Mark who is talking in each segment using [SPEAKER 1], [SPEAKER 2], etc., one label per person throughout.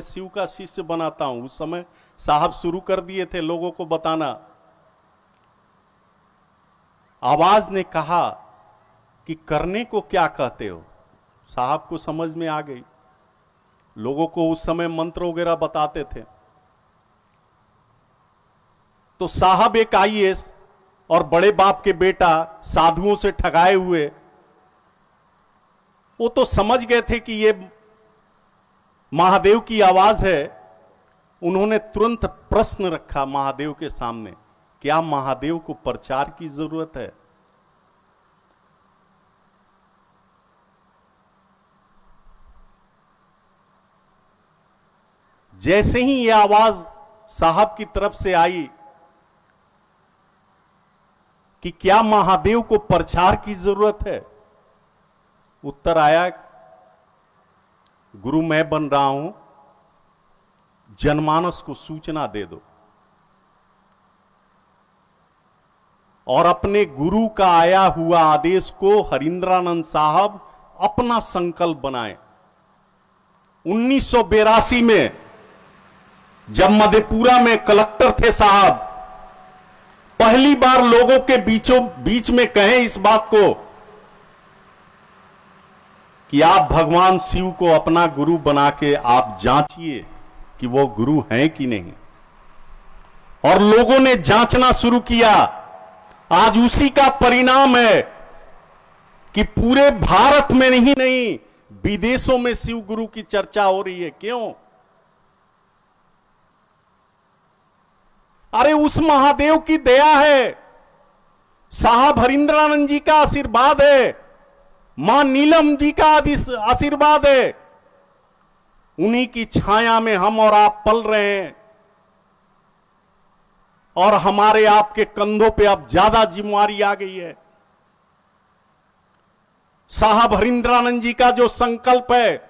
[SPEAKER 1] शिव का शिष्य बनाता हूं। उस समय साहब शुरू कर दिए थे लोगों को बताना। आवाज ने कहा कि करने को क्या कहते हो। साहब को समझ में आ गई। लोगों को उस समय मंत्र वगैरह बताते थे। तो साहब एक आईएएस और बड़े बाप के बेटा साधुओं से ठगाए हुए, वो तो समझ गए थे कि ये महादेव की आवाज है। उन्होंने तुरंत प्रश्न रखा महादेव के सामने, क्या महादेव को प्रचार की जरूरत है? जैसे ही यह आवाज साहब की तरफ से आई कि क्या महादेव को प्रचार की जरूरत है, उत्तर आया, गुरु मैं बन रहा हूं, जनमानस को सूचना दे दो। और अपने गुरु का आया हुआ आदेश को हरिंद्रानंद साहब अपना संकल्प बनाए। 1982 में जब मधेपुरा में कलेक्टर थे साहब, पहली बार लोगों के बीच में कहें इस बात को कि आप भगवान शिव को अपना गुरु बना के आप जांचिए कि वो गुरु हैं कि नहीं। और लोगों ने जांचना शुरू किया। आज उसी का परिणाम है कि पूरे भारत में ही नहीं, विदेशों में शिव गुरु की चर्चा हो रही है। क्यों? अरे उस महादेव की दया है, साहब हरिंद्रानंद जी का आशीर्वाद है, मां नीलम जी का आशीर्वाद है। उन्हीं की छाया में हम और आप पल रहे हैं। और हमारे आपके कंधों पे अब ज्यादा जिम्मेवारी आ गई है। साहब हरिंद्रानंद जी का जो संकल्प है,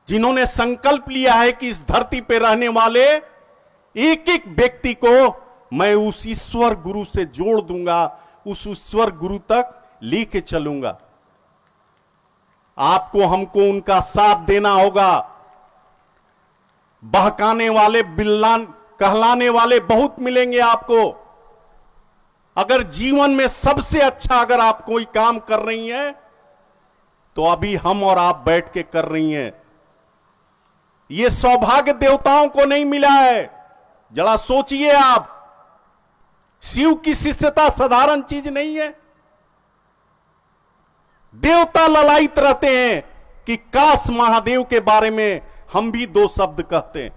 [SPEAKER 1] जिन्होंने संकल्प लिया है कि इस धरती पे रहने वाले एक एक व्यक्ति को मैं उस ईश्वर गुरु से जोड़ दूंगा, उस ईश्वर गुरु तक लेके चलूंगा। आपको हमको उनका साथ देना होगा। बहकाने वाले, बिल्लान कहलाने वाले बहुत मिलेंगे आपको। अगर जीवन में सबसे अच्छा अगर आप कोई काम कर रही हैं तो अभी हम और आप बैठ के कर रही हैं। यह सौभाग्य देवताओं को नहीं मिला है। जरा सोचिए आप, शिव की शिष्यता साधारण चीज नहीं है। देवता ललायित रहते हैं कि काश महादेव के बारे में हम भी दो शब्द कहते हैं।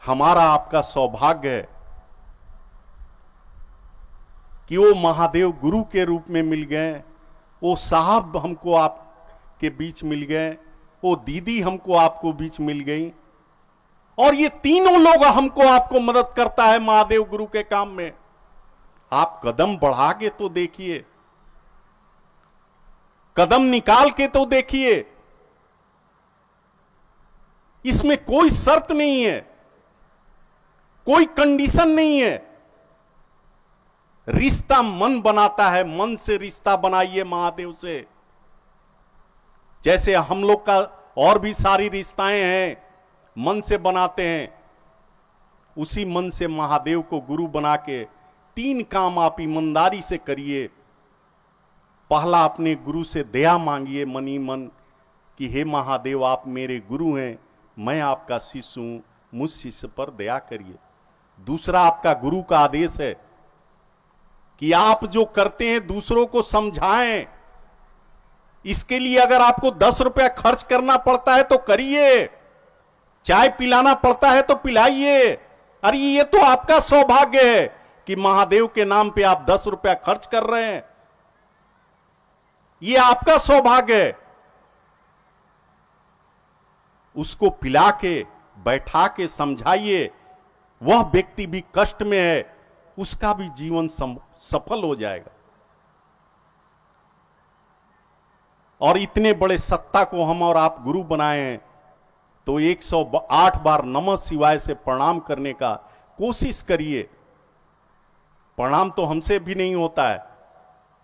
[SPEAKER 1] हमारा आपका सौभाग्य है कि वो महादेव गुरु के रूप में मिल गए, वो साहब हमको आपके बीच मिल गए, वो दीदी हमको आपको बीच मिल गई, और ये तीनों लोग हमको आपको मदद करता है महादेव गुरु के काम में। आप कदम बढ़ा के तो देखिए, कदम निकाल के तो देखिए। इसमें कोई शर्त नहीं है, कोई कंडीशन नहीं है। रिश्ता मन बनाता है, मन से रिश्ता बनाइए महादेव से। जैसे हम लोग का और भी सारी रिश्ताएं हैं, मन से बनाते हैं। उसी मन से महादेव को गुरु बना के 3 काम आप ईमानदारी से करिए। पहला, अपने गुरु से दया मांगिए मनी मन कि हे महादेव आप मेरे गुरु हैं, मैं आपका शिष्य हूं, मुझ शिष्य पर दया करिए। दूसरा, आपका गुरु का आदेश है कि आप जो करते हैं दूसरों को समझाएं। इसके लिए अगर आपको 10 रुपया खर्च करना पड़ता है तो करिए, चाय पिलाना पड़ता है तो पिलाइए। अरे ये तो आपका सौभाग्य है कि महादेव के नाम पे आप 10 रुपया खर्च कर रहे हैं। ये आपका सौभाग्य है। उसको पिला के, बैठा के समझाइए। वह व्यक्ति भी कष्ट में है, उसका भी जीवन सफल हो जाएगा। और इतने बड़े सत्ता को हम और आप गुरु बनाए हैं तो 108 बार नमः शिवाय से प्रणाम करने का कोशिश करिए। प्रणाम तो हमसे भी नहीं होता है,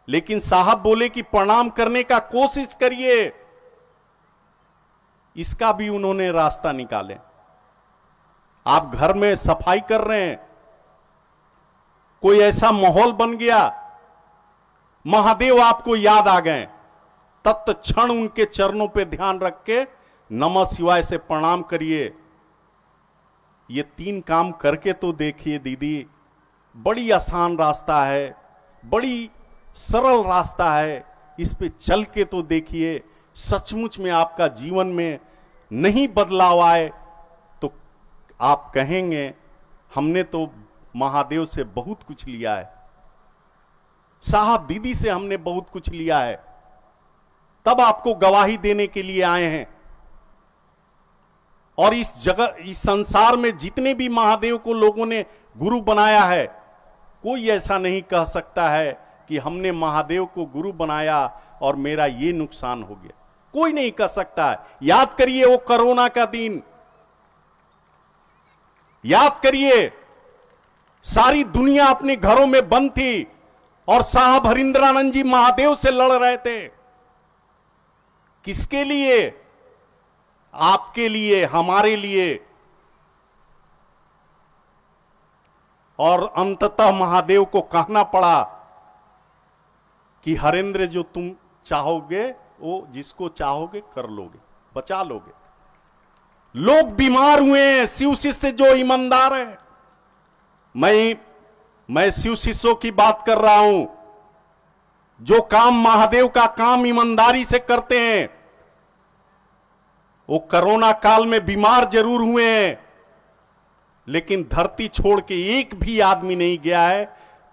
[SPEAKER 1] लेकिन साहब बोले कि प्रणाम करने का कोशिश करिए। इसका भी उन्होंने रास्ता निकाले। आप घर में सफाई कर रहे हैं, कोई ऐसा माहौल बन गया, महादेव आपको याद आ गए, तत्क्षण उनके चरणों पे ध्यान रख के नमः शिवाय से प्रणाम करिए। ये 3 काम करके तो देखिए दीदी, बड़ी आसान रास्ता है, बड़ी सरल रास्ता है, इस पे चल के तो देखिए। सचमुच में आपका जीवन में नहीं बदलाव आए तो आप कहेंगे हमने तो महादेव से बहुत कुछ लिया है, साहब दीदी से हमने बहुत कुछ लिया है, तब आपको गवाही देने के लिए आए हैं। और इस जगह, इस संसार में जितने भी महादेव को लोगों ने गुरु बनाया है, कोई ऐसा नहीं कह सकता है कि हमने महादेव को गुरु बनाया और मेरा ये नुकसान हो गया, कोई नहीं कह सकता है। याद करिए वो कोरोना का दिन, याद करिए सारी दुनिया अपने घरों में बंद थी और साहब हरिंद्रानंद जी महादेव से लड़ रहे थे। किसके लिए? आपके लिए, हमारे लिए। और अंततः महादेव को कहना पड़ा कि हरेंद्र जो तुम चाहोगे वो जिसको चाहोगे कर लोगे, बचा लोगे। लोग बीमार हुए हैं, शिव शिष्य जो ईमानदार है, मैं शिव शिष्यों की बात कर रहा हूं, जो काम महादेव का काम ईमानदारी से करते हैं, वो कोरोना काल में बीमार जरूर हुए हैं, लेकिन धरती छोड़ के एक भी आदमी नहीं गया है।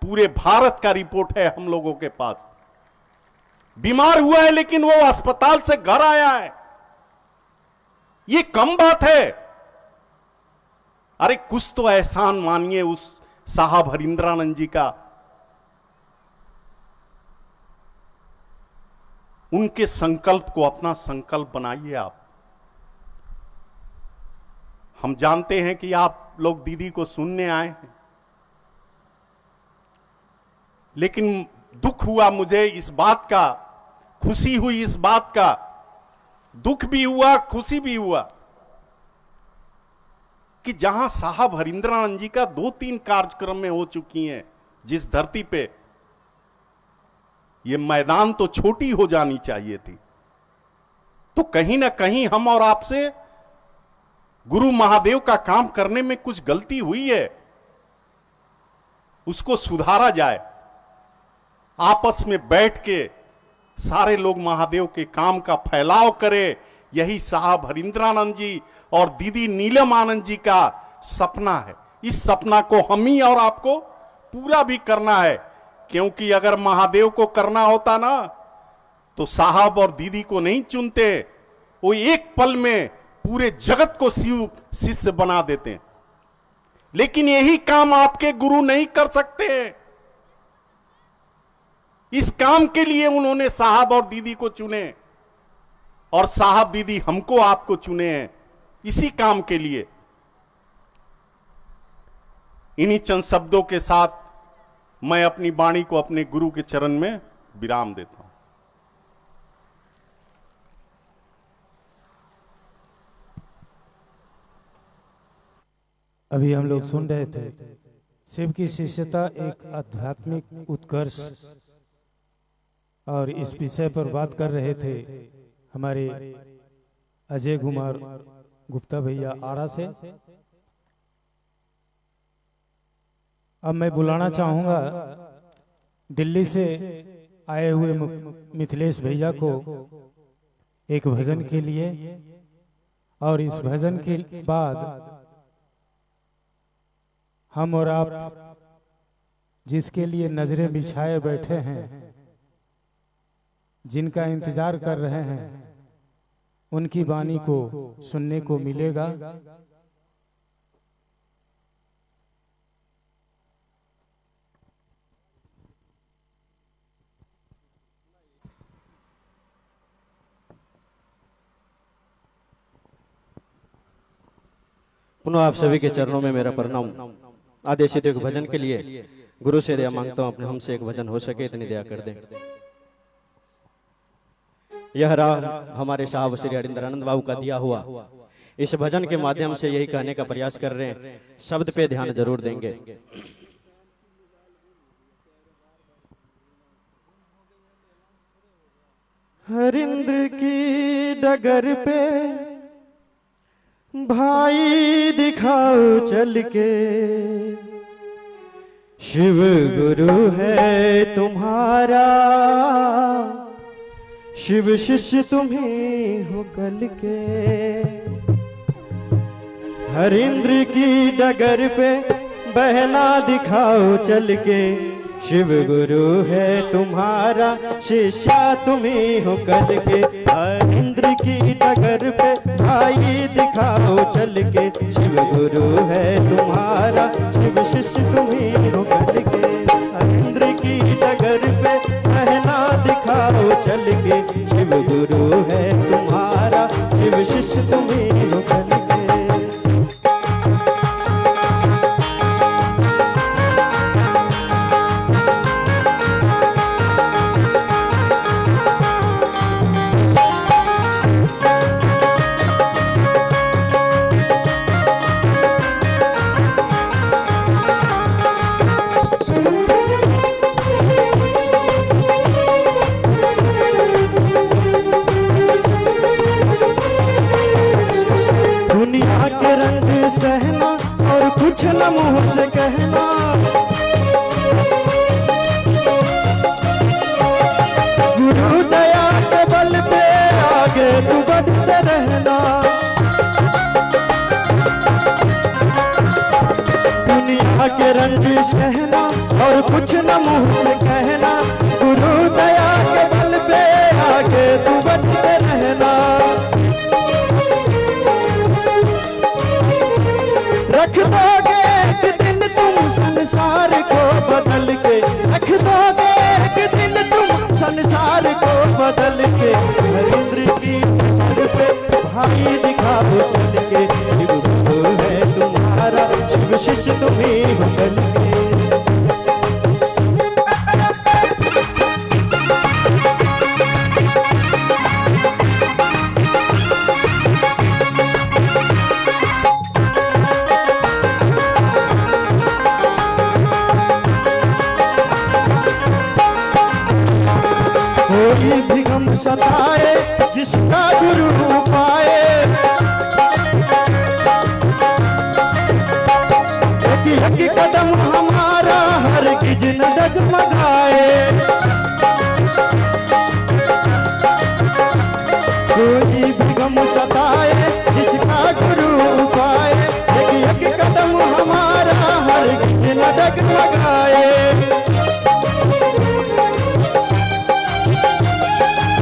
[SPEAKER 1] पूरे भारत का रिपोर्ट है हम लोगों के पास। बीमार हुआ है लेकिन वो अस्पताल से घर आया है, ये कम बात है। अरे कुछ तो एहसान मानिए उस साहब हरिंद्रानंद जी का। उनके संकल्प को अपना संकल्प बनाइए आप। हम जानते हैं कि आप लोग दीदी को सुनने आए हैं, लेकिन दुख हुआ मुझे इस बात का, खुशी हुई इस बात का, दुख भी हुआ खुशी भी हुआ कि जहां साहब हरिंद्रानंद जी का 2-3 कार्यक्रम में हो चुकी हैं जिस धरती पे, ये मैदान तो छोटी हो जानी चाहिए थी। तो कहीं ना कहीं हम और आपसे गुरु महादेव का काम करने में कुछ गलती हुई है, उसको सुधारा जाए। आपस में बैठ के सारे लोग महादेव के काम का फैलाव करें, यही साहब हरिंद्रानंद जी और दीदी नीलम आनंद जी का सपना है। इस सपना को हम ही और आपको पूरा भी करना है, क्योंकि अगर महादेव को करना होता ना तो साहब और दीदी को नहीं चुनते, वो एक पल में पूरे जगत को शिव शिष्य बना देते। लेकिन यही काम आपके गुरु नहीं कर सकते। इस काम के लिए उन्होंने साहब और दीदी को चुने, और साहब दीदी हमको आपको चुने हैं इसी काम के लिए। इन्हीं चंद शब्दों के साथ मैं अपनी वाणी को अपने गुरु के चरण में विराम देता हूं।
[SPEAKER 2] अभी हम लोग सुन रहे थे शिव की शिष्यता एक आध्यात्मिक उत्कर्ष, और इस विषय पर बात कर रहे थे हमारे अजय कुमार गुप्ता भैया आरा से। अब मैं बुलाना चाहूंगा दिल्ली से आए हुए मिथिलेश भैया को एक भजन के लिए, और इस भजन के बाद हम और आप जिसके लिए नजरें बिछाए बैठे हैं, जिनका इंतजार कर रहे हैं, उनकी वाणी को सुनने को मिलेगा।
[SPEAKER 3] पुनः आप सभी के चरणों में मेरा प्रणाम। आदेशित एक भजन के लिए गुरु से दया मांगता हूं, अपने हमसे एक भजन हो सके इतनी दया कर दें। यह राह हमारे साहब श्री हरिंद्रानंद बाबू का दिया हुआ इस भजन के माध्यम से यही कहने का प्रयास कर रहे हैं, शब्द पे ध्यान जरूर देंगे। हरिंद्र की डगर पे भाई दिखाओ चल के, शिव गुरु है तुम्हारा, शिव शिष्य तुम्हें हो कल के। हरिंद्र की डगर पे बहना दिखाओ चल के, शिव गुरु है तुम्हारा, शिष्या तुम्हें हो कल के। हरिंद्र की डगर पे भाई दिखाओ चल के, शिव गुरु है तुम्हारा, शिव शिष्य तुम्हें हो कल के। हरिंद्र की डगर पे बहना दिखाओ चल के, शिव गुरु है तुम्हारा, शिव शिष्य तुम्हें हो कल के। कुछ न मुंह से कहना, गुरु दया के बल पे आगे तू बढ़ते रहना। दुनिया के रंज सहना और कुछ न मुंह से कहना, गुरु दया के बल पे आगे तू बढ़ते रहना। रख दोगे एक दिन तुम संसार को बदल के, रख दोगे एक दिन तुम संसार को बदल के। हरिंद्र की डगर पे भाई दिखाओ चल के, शिव गुरु है तुम्हारा, शिव शिष्य तुम्हें हो कल के। कोई भी गम सताए जिसका गुरु पाए, एक कदम हमारा हरगिज न डगमगाए। कोई भी गम सताए जिसका गुरु पाए, एक कदम हमारा हरगिज न डगमगाए।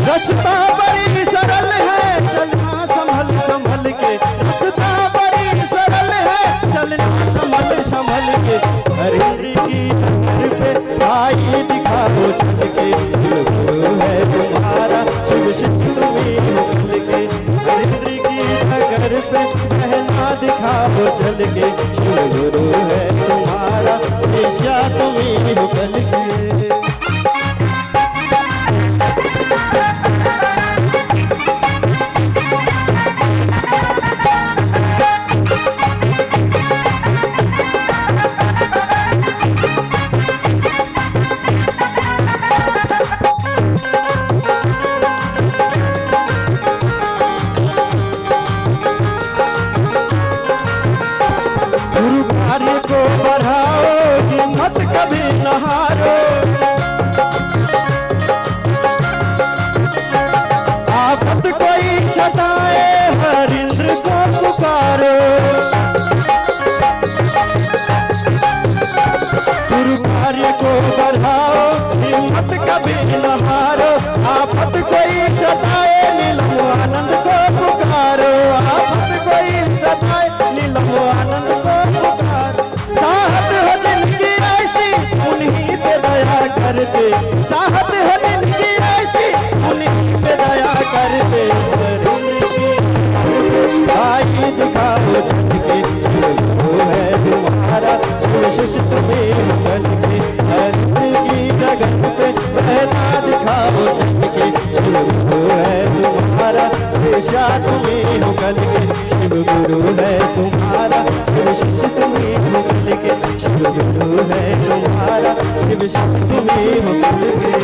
[SPEAKER 3] रास्ता बड़ी सरल है चलना संभल संभल के, रास्ता बड़ी सरल है चलना संभल संभल के। हरिंद्र की डगर पे भाई दिखाओ चल के, शिव गुरु है तुम्हारा, शिव शिष्य तुम्हें हो कल के। हरिंद्र की डगर पे बहना दिखाओ चल के, शिव गुरु है तुम्हारा, शिष्या तुम्हें हो कल के। गुरु कार्य को बढ़ाओ, हिम्मत कभी न हारो। आफत कोई सताए हरिंद्र को पुकारो। गुरु कार्य को बढ़ाओ, हिम्मत कभी न हारो। आफत कोई सताए नीलम आनंद को पुकारो। आफत कोई सताए नीलम आनंद को पुकारो। चाहत हो जिनकी ऐसी उन्हीं पे दया कर दे, चाहत हो जिनकी ऐसी उन्हीं पे दया कर दे। भाई दिखाओ शिव गुरु है तुम्हारा, शिव शिष्य तुम्हें हो कल के। शिव गुरु है तुम्हारा, शिव शिष्य तुम्हें हो कल के।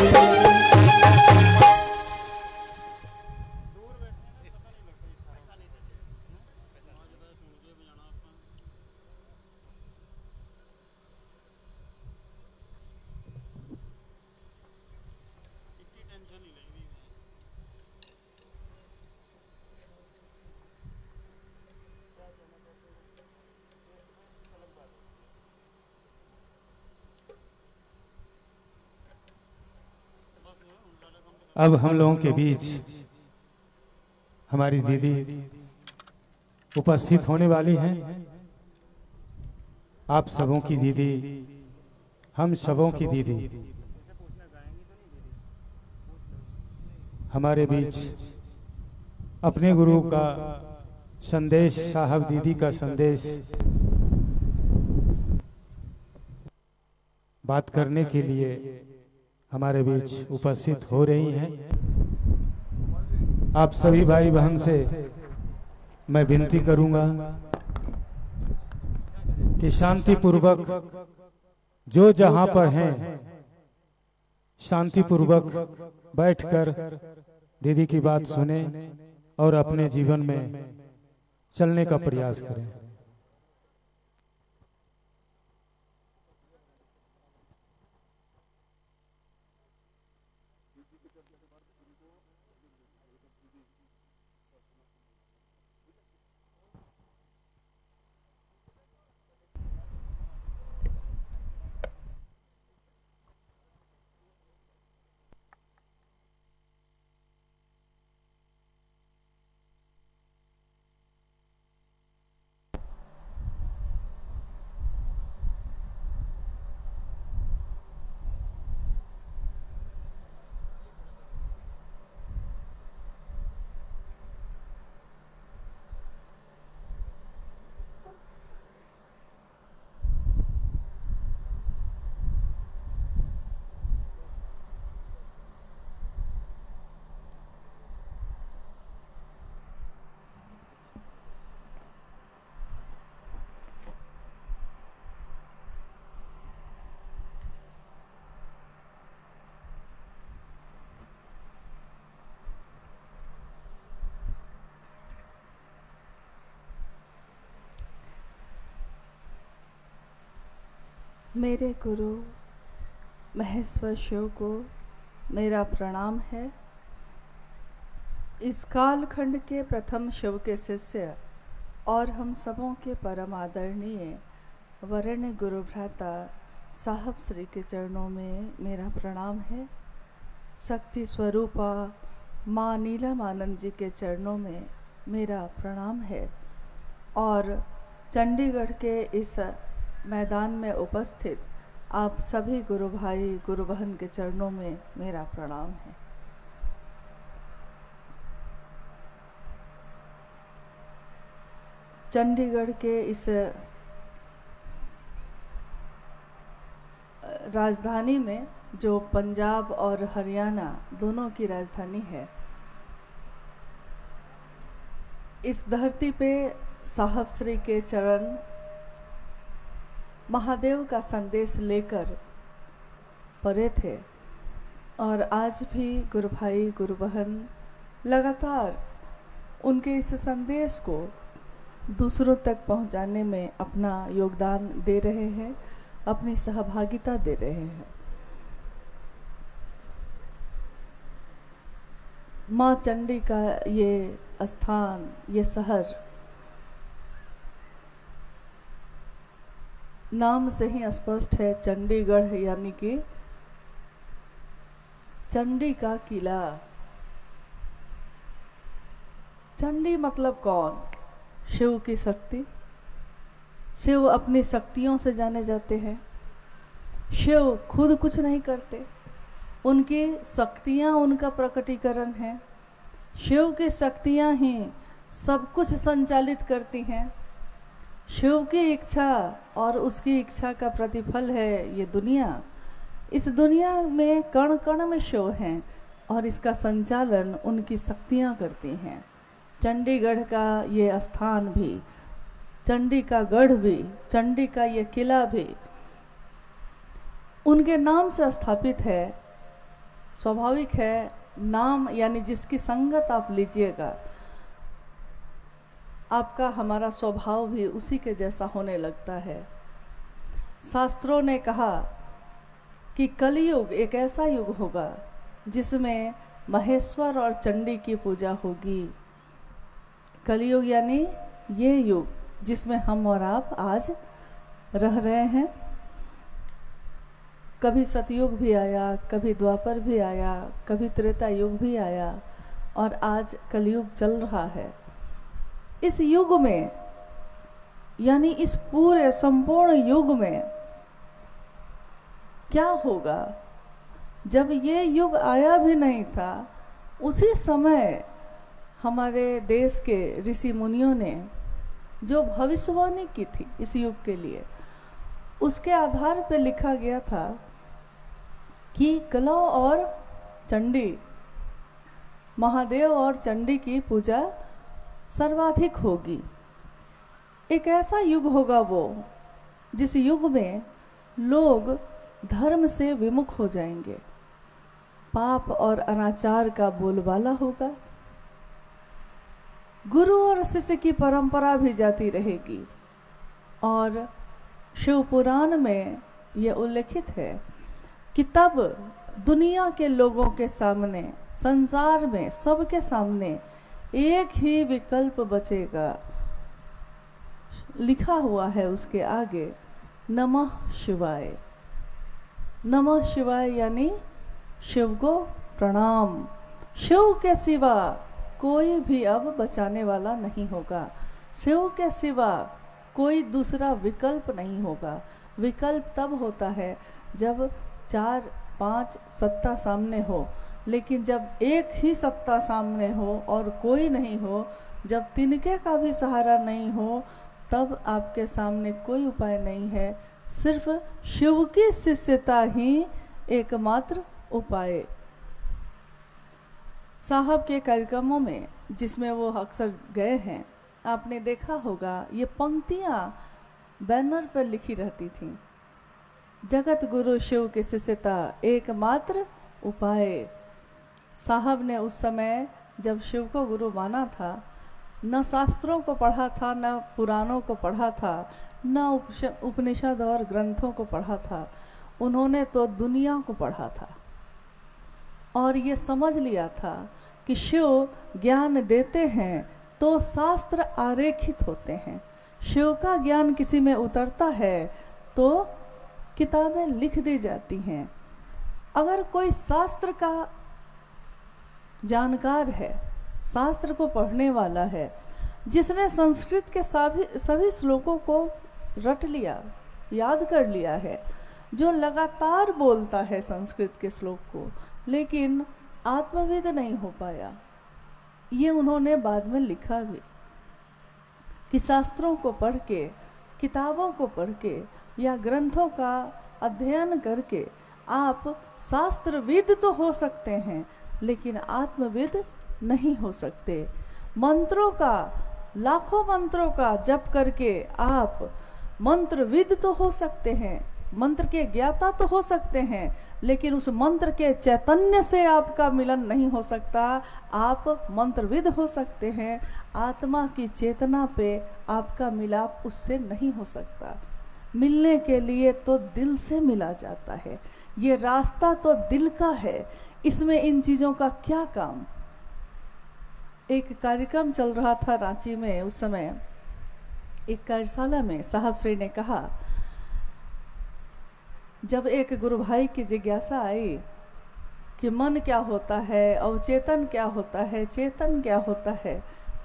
[SPEAKER 2] अब हम लोगों के बीच हमारी दीदी उपस्थित होने वाली हैं। आप सबों की दीदी, हम सबों की दीदी हमारे बीच अपने गुरु का संदेश, साहब दीदी का संदेश बात करने के लिए हमारे बीच उपस्थित हो रही हैं। आप सभी भाई बहन से मैं विनती करूंगा कि शांतिपूर्वक जो जहां पर हैं शांतिपूर्वक बैठकर दीदी की बात सुने और अपने जीवन में चलने का प्रयास करें।
[SPEAKER 4] मेरे गुरु महेश्वर शिव को मेरा प्रणाम है। इस कालखंड के प्रथम शिव के शिष्य और हम सबों के परम आदरणीय वरेण्य गुरु भ्राता साहब श्री के चरणों में मेरा प्रणाम है। शक्ति स्वरूपा माँ नीलमानंद जी के चरणों में मेरा प्रणाम है और चंडीगढ़ के इस मैदान में उपस्थित आप सभी गुरु भाई गुरु बहन के चरणों में मेरा प्रणाम है। चंडीगढ़ के इस राजधानी में, जो पंजाब और हरियाणा दोनों की राजधानी है, इस धरती पे साहब श्री के चरण महादेव का संदेश लेकर परे थे और आज भी गुरु भाई गुरु बहन लगातार उनके इस संदेश को दूसरों तक पहुंचाने में अपना योगदान दे रहे हैं, अपनी सहभागिता दे रहे हैं। माँ चंडी का ये स्थान, ये शहर नाम से ही स्पष्ट है, चंडीगढ़ यानी कि चंडी का किला। चंडी मतलब कौन? शिव की शक्ति। शिव अपनी शक्तियों से जाने जाते हैं। शिव खुद कुछ नहीं करते, उनकी शक्तियाँ उनका प्रकटीकरण है। शिव की शक्तियाँ ही सब कुछ संचालित करती हैं। शिव की इच्छा और उसकी इच्छा का प्रतिफल है ये दुनिया। इस दुनिया में कण कण में शिव हैं और इसका संचालन उनकी शक्तियाँ करती हैं। चंडीगढ़ का ये स्थान भी, चंडी का गढ़ भी, चंडी का ये किला भी उनके नाम से स्थापित है। स्वाभाविक है, नाम यानी जिसकी संगत आप लीजिएगा, आपका हमारा स्वभाव भी उसी के जैसा होने लगता है। शास्त्रों ने कहा कि कलयुग एक ऐसा युग होगा जिसमें महेश्वर और चंडी की पूजा होगी। कलयुग यानी ये युग जिसमें हम और आप आज रह रहे हैं। कभी सतयुग भी आया, कभी द्वापर भी आया, कभी त्रेता युग भी आया और आज कलयुग चल रहा है। इस युग में यानी इस पूरे संपूर्ण युग में क्या होगा? जब ये युग आया भी नहीं था, उसी समय हमारे देश के ऋषि मुनियों ने जो भविष्यवाणी की थी इस युग के लिए, उसके आधार पर लिखा गया था कि कलौ और चंडी, महादेव और चंडी की पूजा सर्वाधिक होगी। एक ऐसा युग होगा वो जिस युग में लोग धर्म से विमुख हो जाएंगे, पाप और अनाचार का बोलबाला होगा, गुरु और शिष्य की परंपरा भी जाती रहेगी। और शिव पुराण में यह उल्लेखित है कि तब दुनिया के लोगों के सामने, संसार में सबके सामने एक ही विकल्प बचेगा। लिखा हुआ है उसके आगे, नमः शिवाय। नमः शिवाय यानी शिव को प्रणाम। शिव के सिवा कोई भी अब बचाने वाला नहीं होगा। शिव के सिवा कोई दूसरा विकल्प नहीं होगा। विकल्प तब होता है जब 4-5 सत्ता सामने हो, लेकिन जब एक ही सत्ता सामने हो और कोई नहीं हो, जब तिनके का भी सहारा नहीं हो, तब आपके सामने कोई उपाय नहीं है। सिर्फ शिव की शिष्यता ही एकमात्र उपाय। साहब के कार्यक्रमों में जिसमें वो अक्सर गए हैं, आपने देखा होगा ये पंक्तियाँ बैनर पर लिखी रहती थीं। जगत गुरु शिव की शिष्यता एकमात्र उपाय। साहब ने उस समय जब शिव को गुरु माना था, न शास्त्रों को पढ़ा था, न पुराणों को पढ़ा था, न उपनिषद और ग्रंथों को पढ़ा था। उन्होंने तो दुनिया को पढ़ा था और ये समझ लिया था कि शिव ज्ञान देते हैं तो शास्त्र आरेखित होते हैं। शिव का ज्ञान किसी में उतरता है तो किताबें लिख दी जाती हैं। अगर कोई शास्त्र का जानकार है, शास्त्र को पढ़ने वाला है, जिसने संस्कृत के सभी श्लोकों को रट लिया, याद कर लिया है, जो लगातार बोलता है संस्कृत के श्लोक को, लेकिन आत्मविद नहीं हो पाया। ये उन्होंने बाद में लिखा भी कि शास्त्रों को पढ़ के, किताबों को पढ़ के या ग्रंथों का अध्ययन करके आप शास्त्रविद तो हो सकते हैं, लेकिन आत्मविद नहीं हो सकते। मंत्रों का, लाखों मंत्रों का जप करके आप मंत्रविद तो हो सकते हैं, मंत्र के ज्ञाता तो हो सकते हैं, लेकिन उस मंत्र के चैतन्य से आपका मिलन नहीं हो सकता। आप मंत्रविद हो सकते हैं, आत्मा की चेतना पे आपका मिलाप उससे नहीं हो सकता। मिलने के लिए तो दिल से मिला जाता है। ये रास्ता तो दिल का है, इसमें इन चीज़ों का क्या काम। एक कार्यक्रम चल रहा था रांची में, उस समय एक कार्यशाला में साहब श्री ने कहा, जब एक गुरु भाई की जिज्ञासा आई कि मन क्या होता है, अवचेतन क्या होता है, चेतन क्या होता है,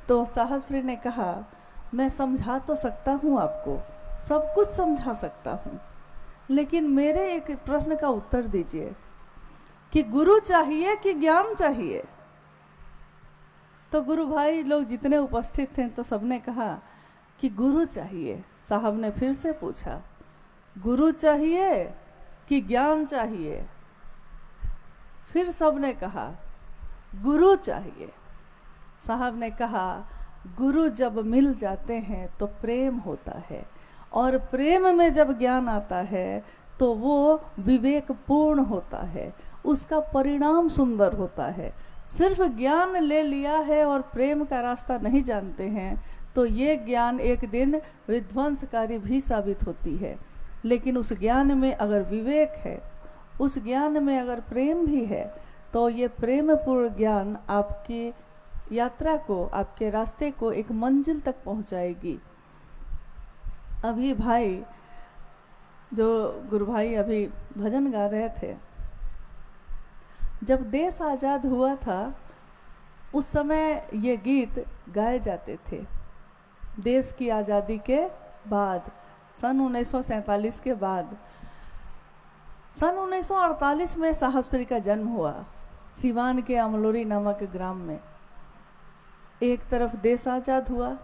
[SPEAKER 4] तो साहब श्री ने कहा, मैं समझा तो सकता हूँ आपको, सब कुछ समझा सकता हूँ, लेकिन मेरे एक प्रश्न का उत्तर दीजिए कि गुरु चाहिए कि ज्ञान चाहिए। तो गुरु भाई लोग जितने उपस्थित थे तो सबने कहा कि गुरु चाहिए। साहब ने फिर से पूछा, गुरु चाहिए कि ज्ञान चाहिए? फिर सबने कहा गुरु चाहिए। साहब ने कहा, गुरु जब मिल जाते हैं तो प्रेम होता है, और प्रेम में जब ज्ञान आता है तो वो विवेक पूर्ण होता है, उसका परिणाम सुंदर होता है। सिर्फ ज्ञान ले लिया है और प्रेम का रास्ता नहीं जानते हैं तो ये ज्ञान एक दिन विध्वंसकारी भी साबित होती है। लेकिन उस ज्ञान में अगर विवेक है, उस ज्ञान में अगर प्रेम भी है, तो ये प्रेमपूर्ण ज्ञान आपकी यात्रा को, आपके रास्ते को एक मंजिल तक पहुंचाएगी। अभी भाई, जो गुरु भाई अभी भजन गा रहे थे, जब देश आज़ाद हुआ था उस समय ये गीत गाए जाते थे। देश की आज़ादी के बाद, सन 1947 के बाद, सन 1948 में साहब श्री का जन्म हुआ सिवान के अमलोरी नामक ग्राम में। एक तरफ देश आज़ाद हुआ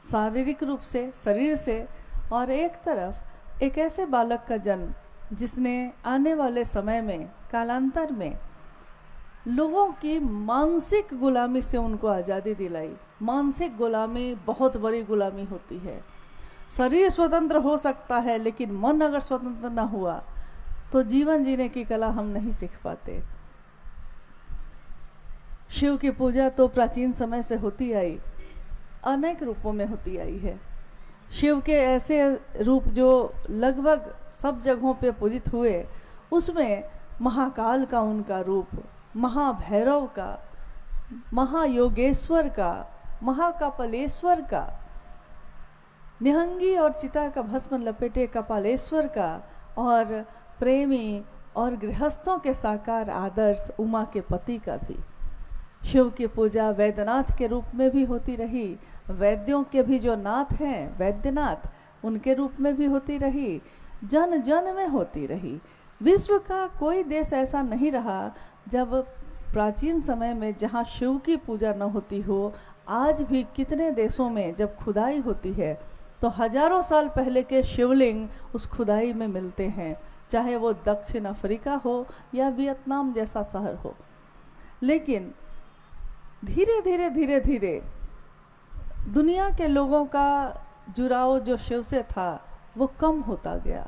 [SPEAKER 4] शारीरिक रूप से, शरीर से, और एक तरफ एक ऐसे बालक का जन्म जिसने आने वाले समय में, कालांतर में, लोगों की मानसिक गुलामी से उनको आज़ादी दिलाई। मानसिक गुलामी बहुत बड़ी गुलामी होती है। शरीर स्वतंत्र हो सकता है लेकिन मन अगर स्वतंत्र ना हुआ तो जीवन जीने की कला हम नहीं सीख पाते। शिव की पूजा तो प्राचीन समय से होती आई, अनेक रूपों में होती आई है। शिव के ऐसे रूप जो लगभग सब जगहों पे पूजित हुए, उसमें महाकाल का उनका रूप, महाभैरव का, महायोगेश्वर का, महाकपालेश्वर का, निहंगी और चिता का भस्म लपेटे कपालेश्वर का, और प्रेमी और गृहस्थों के साकार आदर्श उमा के पति का भी। शिव की पूजा वैद्यनाथ के रूप में भी होती रही, वैद्यों के भी जो नाथ हैं वैद्यनाथ, उनके रूप में भी होती रही, जन जन में होती रही। विश्व का कोई देश ऐसा नहीं रहा जब प्राचीन समय में जहाँ शिव की पूजा न होती हो। आज भी कितने देशों में जब खुदाई होती है तो हजारों साल पहले के शिवलिंग उस खुदाई में मिलते हैं, चाहे वो दक्षिण अफ्रीका हो या वियतनाम जैसा शहर हो। लेकिन धीरे धीरे धीरे धीरे दुनिया के लोगों का जुड़ाव जो शिव से था वो कम होता गया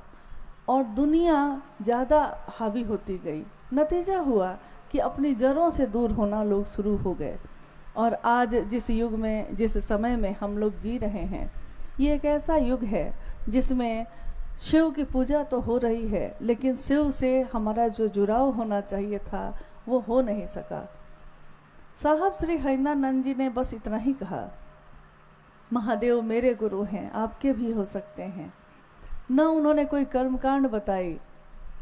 [SPEAKER 4] और दुनिया ज़्यादा हावी होती गई। नतीजा हुआ कि अपनी जड़ों से दूर होना लोग शुरू हो गए। और आज जिस युग में, जिस समय में हम लोग जी रहे हैं, ये एक ऐसा युग है जिसमें शिव की पूजा तो हो रही है लेकिन शिव से हमारा जो जुड़ाव होना चाहिए था वो हो नहीं सका। साहब श्री हरिनानंद जी ने बस इतना ही कहा, महादेव मेरे गुरु हैं, आपके भी हो सकते हैं। न उन्होंने कोई कर्मकांड बताई,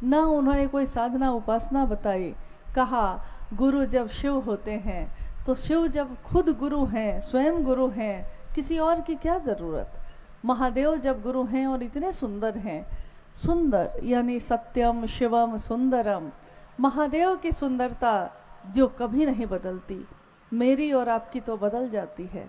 [SPEAKER 4] न उन्होंने कोई साधना उपासना बताई। कहा गुरु जब शिव होते हैं तो शिव जब खुद गुरु हैं, स्वयं गुरु हैं, किसी और की क्या ज़रूरत। महादेव जब गुरु हैं और इतने सुंदर हैं, सुंदर यानी सत्यम शिवम सुंदरम, महादेव की सुंदरता जो कभी नहीं बदलती, मेरी और आपकी तो बदल जाती है।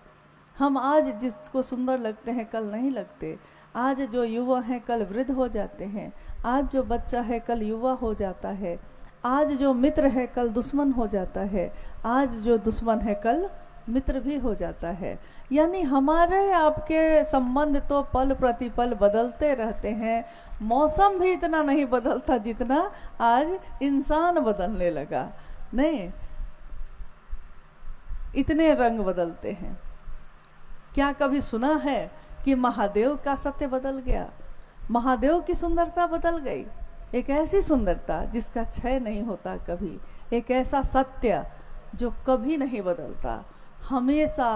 [SPEAKER 4] हम आज जिसको सुंदर लगते हैं कल नहीं लगते। आज जो युवा हैं कल वृद्ध हो जाते हैं। आज जो बच्चा है कल युवा हो जाता है। आज जो मित्र है कल दुश्मन हो जाता है। आज जो दुश्मन है कल मित्र भी हो जाता है। यानी हमारे आपके संबंध तो पल प्रतिपल बदलते रहते हैं। मौसम भी इतना नहीं बदलता जितना आज इंसान बदलने लगा। नहीं, इतने रंग बदलते हैं। क्या कभी सुना है कि महादेव का सत्य बदल गया? महादेव की सुंदरता बदल गई। एक ऐसी सुंदरता जिसका क्षय नहीं होता कभी, एक ऐसा सत्य जो कभी नहीं बदलता, हमेशा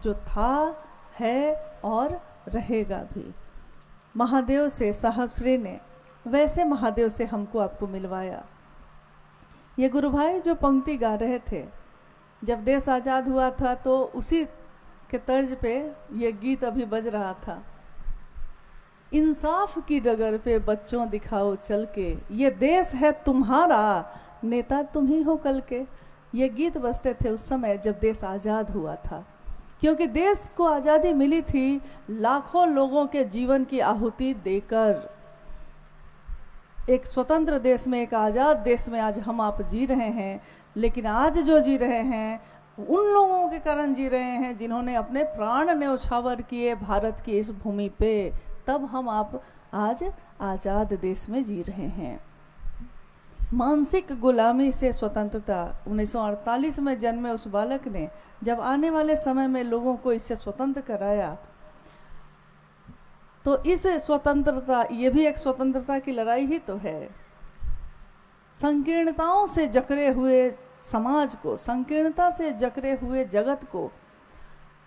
[SPEAKER 4] जो था, है और रहेगा भी। महादेव से साहब श्री ने वैसे महादेव से हमको आपको मिलवाया। ये गुरु भाई जो पंक्ति गा रहे थे, जब देश आज़ाद हुआ था तो उसी के तर्ज पे ये गीत अभी बज रहा था। इंसाफ की डगर पे बच्चों दिखाओ चल के, ये देश है तुम्हारा, नेता तुम ही हो कल के। ये गीत बजते थे उस समय जब देश आज़ाद हुआ था, क्योंकि देश को आज़ादी मिली थी लाखों लोगों के जीवन की आहुति देकर। एक स्वतंत्र देश में, एक आज़ाद देश में आज हम आप जी रहे हैं, लेकिन आज जो जी रहे हैं उन लोगों के कारण जी रहे हैं जिन्होंने अपने प्राण न्यौछावर किए भारत की इस भूमि पे, तब हम आप आज आज़ाद देश में जी रहे हैं। मानसिक गुलामी से स्वतंत्रता 1948 में जन्मे उस बालक ने जब आने वाले समय में लोगों को इससे स्वतंत्र कराया, तो इस स्वतंत्रता, ये भी एक स्वतंत्रता की लड़ाई ही तो है। संकीर्णताओं से जकड़े हुए समाज को, संकीर्णता से जकड़े हुए जगत को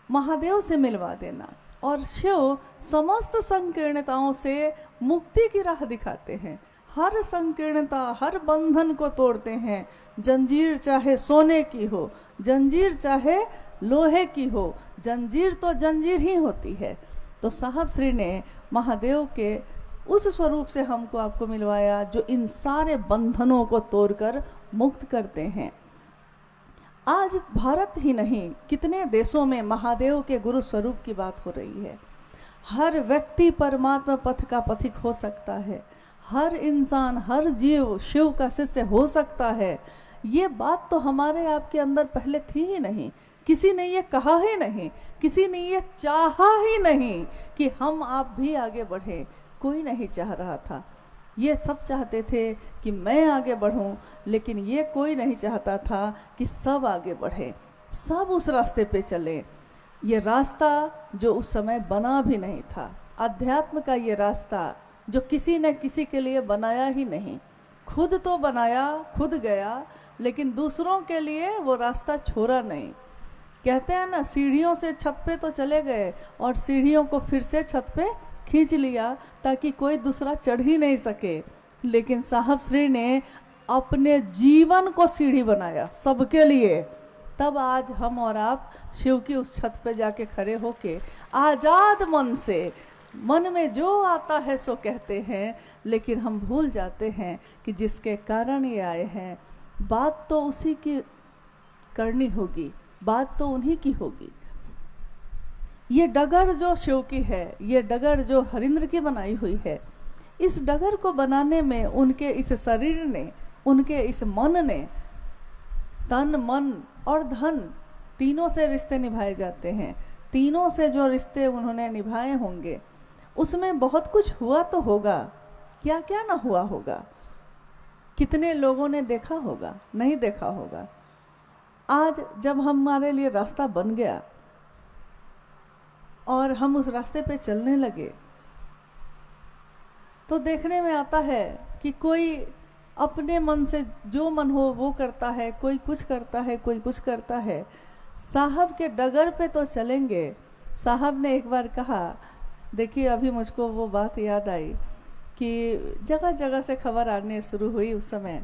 [SPEAKER 4] महादेव से मिलवा देना, और शिव समस्त संकीर्णताओं से मुक्ति की राह दिखाते हैं। हर संकीर्णता, हर बंधन को तोड़ते हैं। जंजीर चाहे सोने की हो, जंजीर चाहे लोहे की हो, जंजीर तो जंजीर ही होती है। तो साहब श्री ने महादेव के उस स्वरूप से हमको आपको मिलवाया जो इन सारे बंधनों को तोड़कर मुक्त करते हैं। आज भारत ही नहीं, कितने देशों में महादेव के गुरु स्वरूप की बात हो रही है। हर व्यक्ति परमात्मा पथ का पथिक हो सकता है, हर इंसान, हर जीव शिव का शिष्य हो सकता है। ये बात तो हमारे आपके अंदर पहले थी ही नहीं, किसी ने ये कहा ही नहीं, किसी ने ये चाहा ही नहीं कि हम आप भी आगे बढ़ें। कोई नहीं चाह रहा था। ये सब चाहते थे कि मैं आगे बढ़ूं, लेकिन ये कोई नहीं चाहता था कि सब आगे बढ़े, सब उस रास्ते पे चले। ये रास्ता जो उस समय बना भी नहीं था, अध्यात्म का ये रास्ता जो किसी ने किसी के लिए बनाया ही नहीं, खुद तो बनाया, खुद गया, लेकिन दूसरों के लिए वो रास्ता छोड़ा नहीं। कहते हैं ना, सीढ़ियों से छत पे तो चले गए और सीढ़ियों को फिर से छत पे खींच लिया ताकि कोई दूसरा चढ़ ही नहीं सके। लेकिन साहब श्री ने अपने जीवन को सीढ़ी बनाया सबके लिए। तब आज हम और आप शिव की उस छत पे जाके खड़े होके आजाद मन से, मन में जो आता है सो कहते हैं, लेकिन हम भूल जाते हैं कि जिसके कारण ये आए हैं, बात तो उसी की करनी होगी, बात तो उन्हीं की होगी। ये डगर जो शिव की है, ये डगर जो हरिंद्र की बनाई हुई है, इस डगर को बनाने में उनके इस शरीर ने, उनके इस मन ने, तन मन और धन तीनों से रिश्ते निभाए जाते हैं। तीनों से जो रिश्ते उन्होंने निभाए होंगे उसमें बहुत कुछ हुआ तो होगा, क्या क्या ना हुआ होगा। कितने लोगों ने देखा होगा, नहीं देखा होगा। आज जब हमारे लिए रास्ता बन गया और हम उस रास्ते पे चलने लगे, तो देखने में आता है कि कोई अपने मन से जो मन हो वो करता है, कोई कुछ करता है, कोई कुछ करता है। साहब के डगर पे तो चलेंगे। साहब ने एक बार कहा, देखिए अभी मुझको वो बात याद आई कि जगह जगह से खबर आने शुरू हुई उस समय,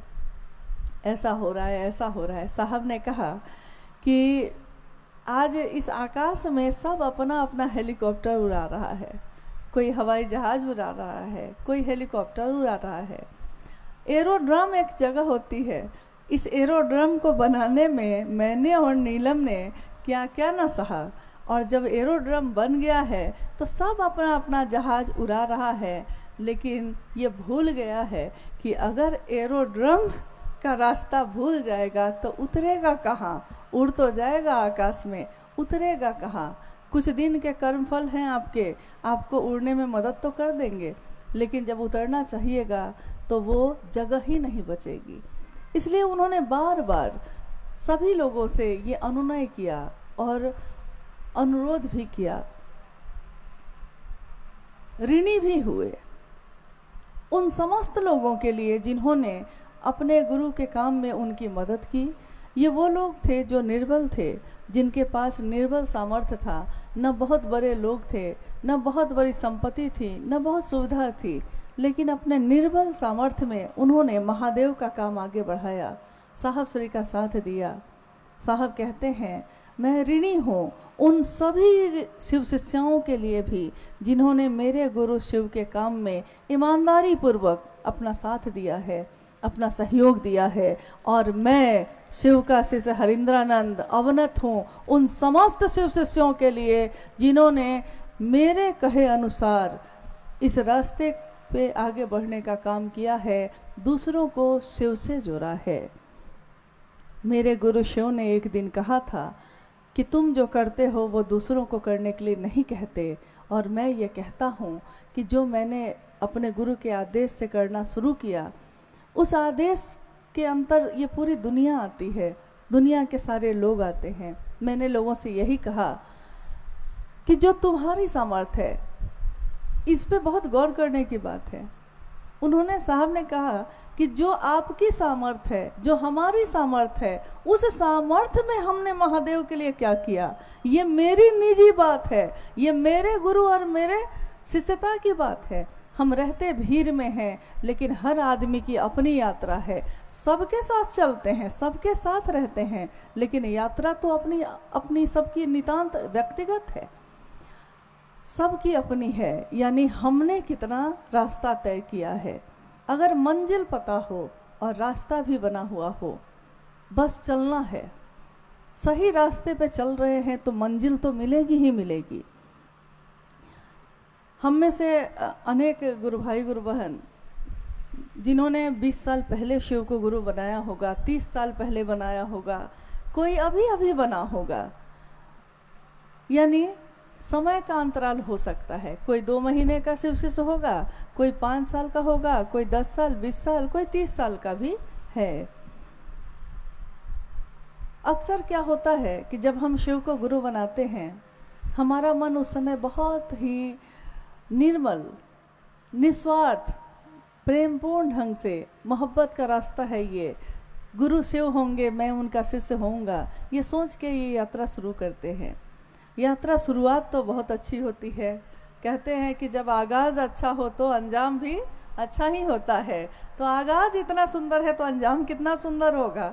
[SPEAKER 4] ऐसा हो रहा है, ऐसा हो रहा है। साहब ने कहा कि आज इस आकाश में सब अपना अपना हेलीकॉप्टर उड़ा रहा है, कोई हवाई जहाज उड़ा रहा है, कोई हेलीकॉप्टर उड़ा रहा है। एरोड्रम एक जगह होती है, इस एरोड्रम को बनाने में मैंने और नीलम ने क्या क्या ना सहा, और जब एरोड्रम बन गया है तो सब अपना अपना जहाज उड़ा रहा है। लेकिन ये भूल गया है कि अगर एरोड्रम का रास्ता भूल जाएगा तो उतरेगा कहाँ? उड़ तो जाएगा आकाश में, उतरेगा कहाँ? कुछ दिन के कर्मफल हैं आपके, आपको उड़ने में मदद तो कर देंगे, लेकिन जब उतरना चाहिएगा तो वो जगह ही नहीं बचेगी। इसलिए उन्होंने बार बार सभी लोगों से ये अनुनय किया और अनुरोध भी किया, ऋणी भी हुए उन समस्त लोगों के लिए जिन्होंने अपने गुरु के काम में उनकी मदद की। ये वो लोग थे जो निर्बल थे, जिनके पास निर्बल सामर्थ्य था, न बहुत बड़े लोग थे, न बहुत बड़ी संपत्ति थी, न बहुत सुविधा थी, लेकिन अपने निर्बल सामर्थ्य में उन्होंने महादेव का काम आगे बढ़ाया, साहब श्री का साथ दिया। साहब कहते हैं, मैं ऋणी हूँ उन सभी शिव शिष्यों के लिए भी जिन्होंने मेरे गुरु शिव के काम में ईमानदारी पूर्वक अपना साथ दिया है, अपना सहयोग दिया है। और मैं शिव का शिष्य हरिंद्रानंद अवनत हूँ उन समस्त शिव शिष्यों के लिए जिन्होंने मेरे कहे अनुसार इस रास्ते पे आगे बढ़ने का काम किया है, दूसरों को शिव से जोड़ा है। मेरे गुरु शिव ने एक दिन कहा था कि तुम जो करते हो वो दूसरों को करने के लिए नहीं कहते, और मैं ये कहता हूँ कि जो मैंने अपने गुरु के आदेश से करना शुरू किया, उस आदेश के अंतर ये पूरी दुनिया आती है, दुनिया के सारे लोग आते हैं। मैंने लोगों से यही कहा कि जो तुम्हारी सामर्थ्य है, इस पे बहुत गौर करने की बात है। उन्होंने, साहब ने कहा कि जो आपकी सामर्थ्य है, जो हमारी सामर्थ्य है, उस सामर्थ्य में हमने महादेव के लिए क्या किया, ये मेरी निजी बात है, ये मेरे गुरु और मेरे शिष्यता की बात है। हम रहते भीड़ में हैं, लेकिन हर आदमी की अपनी यात्रा है। सबके साथ चलते हैं, सबके साथ रहते हैं, लेकिन यात्रा तो अपनी अपनी सबकी नितांत व्यक्तिगत है, सबकी अपनी है। यानी हमने कितना रास्ता तय किया है। अगर मंजिल पता हो और रास्ता भी बना हुआ हो, बस चलना है, सही रास्ते पे चल रहे हैं तो मंजिल तो मिलेगी ही मिलेगी। हम में से अनेक गुरु भाई गुरु बहन जिन्होंने 20 साल पहले शिव को गुरु बनाया होगा, 30 साल पहले बनाया होगा, कोई अभी अभी बना होगा, यानी समय का अंतराल हो सकता है। कोई 2 महीने का शिव शिष्य होगा, कोई 5 साल का होगा, कोई 10 साल, 20 साल, कोई 30 साल का भी है। अक्सर क्या होता है कि जब हम शिव को गुरु बनाते हैं, हमारा मन उस समय बहुत ही निर्मल, निस्वार्थ, प्रेमपूर्ण ढंग से, मोहब्बत का रास्ता है ये, गुरु शिव होंगे, मैं उनका शिष्य होऊंगा, ये सोच के ये यात्रा शुरू करते हैं। यात्रा शुरुआत तो बहुत अच्छी होती है। कहते हैं कि जब आगाज अच्छा हो तो अंजाम भी अच्छा ही होता है। तो आगाज इतना सुंदर है तो अंजाम कितना सुंदर होगा।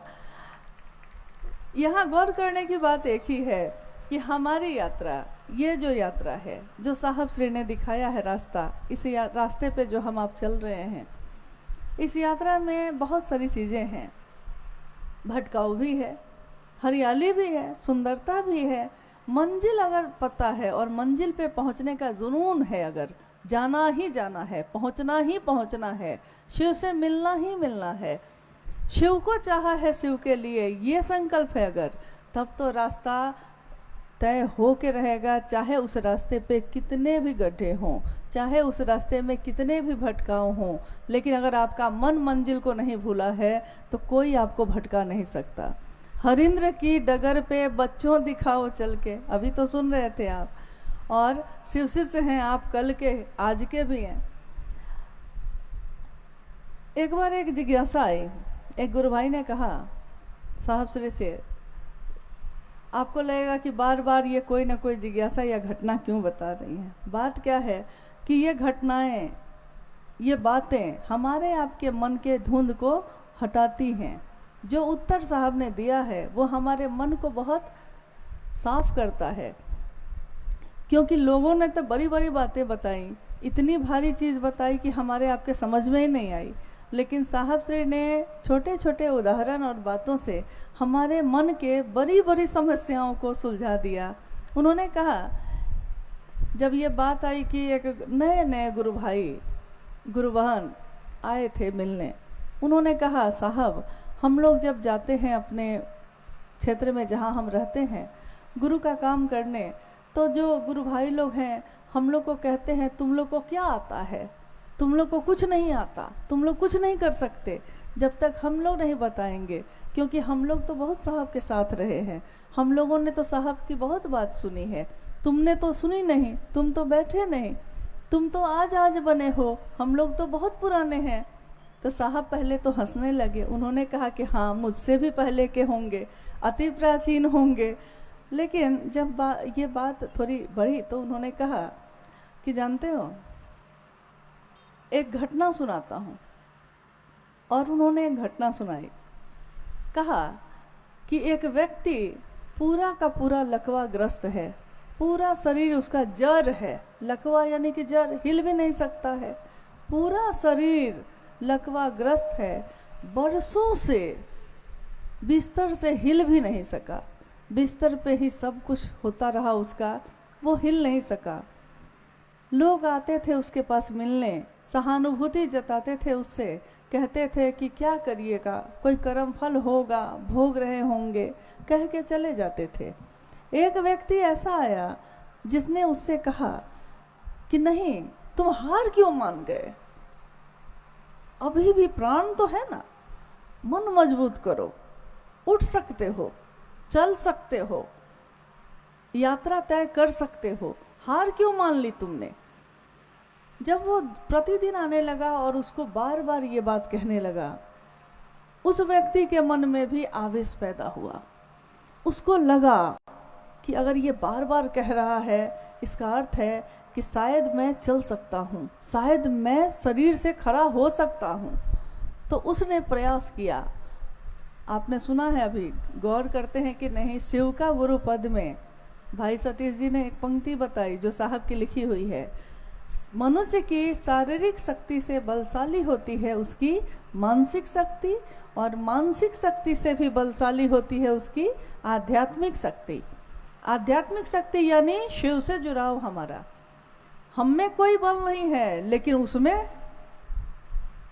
[SPEAKER 4] यहाँ गौर करने की बात एक ही है कि हमारी यात्रा, ये जो यात्रा है, जो साहब श्री ने दिखाया है रास्ता, इस रास्ते पे जो हम आप चल रहे हैं, इस यात्रा में बहुत सारी चीज़ें हैं। भटकाव भी है, हरियाली भी है, सुंदरता भी है। मंजिल अगर पता है और मंजिल पे पहुंचने का जुनून है, अगर जाना ही जाना है, पहुंचना ही पहुंचना है, शिव से मिलना ही मिलना है, शिव को चाहा है, शिव के लिए ये संकल्प है अगर, तब तो रास्ता तय हो के रहेगा। चाहे उस रास्ते पे कितने भी गड्ढे हों, चाहे उस रास्ते में कितने भी भटकाव हों, लेकिन अगर आपका मन मंजिल को नहीं भूला है तो कोई आपको भटका नहीं सकता। हरिंद्र की डगर पे बच्चों दिखाओ चल के, अभी तो सुन रहे थे आप, और शिव शिष्य हैं आप, कल के आज के भी हैं। एक बार एक जिज्ञासा आई, एक गुरु भाई ने कहा साहब श्री से, आपको लगेगा कि बार बार ये कोई ना कोई जिज्ञासा या घटना क्यों बता रही हैं। बात क्या है कि ये घटनाएं, ये बातें हमारे आपके मन के धुंध को हटाती हैं। जो उत्तर साहब ने दिया है वो हमारे मन को बहुत साफ करता है, क्योंकि लोगों ने तो बड़ी बड़ी बातें बताई, इतनी भारी चीज़ बताई कि हमारे आपके समझ में ही नहीं आई, लेकिन साहब श्री ने छोटे छोटे उदाहरण और बातों से हमारे मन के बड़ी बड़ी समस्याओं को सुलझा दिया। उन्होंने कहा, जब ये बात आई कि एक नए नए गुरु भाई गुरु बहन आए थे मिलने, उन्होंने कहा साहब हम लोग जब जाते हैं अपने क्षेत्र में जहाँ हम रहते हैं गुरु का काम करने, तो जो गुरु भाई लोग हैं हम लोग को कहते हैं तुम लोग को क्या आता है, तुम लोग को कुछ नहीं आता, तुम लोग कुछ नहीं कर सकते जब तक हम लोग नहीं बताएंगे, क्योंकि हम लोग तो बहुत साहब के साथ रहे हैं, हम लोगों ने तो साहब की बहुत बात सुनी है, तुमने तो सुनी नहीं, तुम तो बैठे नहीं, तुम तो आज बने हो, हम लोग तो बहुत पुराने हैं। तो साहब पहले तो हंसने लगे, उन्होंने कहा कि हाँ मुझसे भी पहले के होंगे, अति प्राचीन होंगे। लेकिन जब ये बात थोड़ी बढ़ी तो उन्होंने कहा कि जानते हो एक घटना सुनाता हूँ, और उन्होंने एक घटना सुनाई। कहा कि एक व्यक्ति पूरा का पूरा लकवा ग्रस्त है, पूरा शरीर उसका जड़ है, लकवा यानी कि जड़, हिल भी नहीं सकता है, पूरा शरीर लकवा ग्रस्त है, बरसों से बिस्तर से हिल भी नहीं सका, बिस्तर पे ही सब कुछ होता रहा उसका, वो हिल नहीं सका। लोग आते थे उसके पास मिलने, सहानुभूति जताते थे उससे, कहते थे कि क्या करिएगा, कोई कर्म फल होगा, भोग रहे होंगे, कह के चले जाते थे। एक व्यक्ति ऐसा आया जिसने उससे कहा कि नहीं, तुम हार क्यों मान गए, अभी भी प्राण तो है ना, मन मजबूत करो, उठ सकते हो, चल सकते हो, यात्रा तय कर सकते हो, हार क्यों मान ली तुमने। जब वो प्रतिदिन आने लगा और उसको बार बार ये बात कहने लगा, उस व्यक्ति के मन में भी आवेश पैदा हुआ। उसको लगा कि अगर ये बार बार कह रहा है, इसका अर्थ है कि शायद मैं चल सकता हूँ, शायद मैं शरीर से खड़ा हो सकता हूँ। तो उसने प्रयास किया। आपने सुना है, अभी गौर करते हैं कि नहीं, शिव का गुरु पद में भाई सतीश जी ने एक पंक्ति बताई जो साहब की लिखी हुई है, मनुष्य की शारीरिक शक्ति से बलशाली होती है उसकी मानसिक शक्ति, और मानसिक शक्ति से भी बलशाली होती है उसकी आध्यात्मिक शक्ति। आध्यात्मिक शक्ति यानी शिव से जुड़ाव हमारा। हम में कोई बल नहीं है, लेकिन उसमें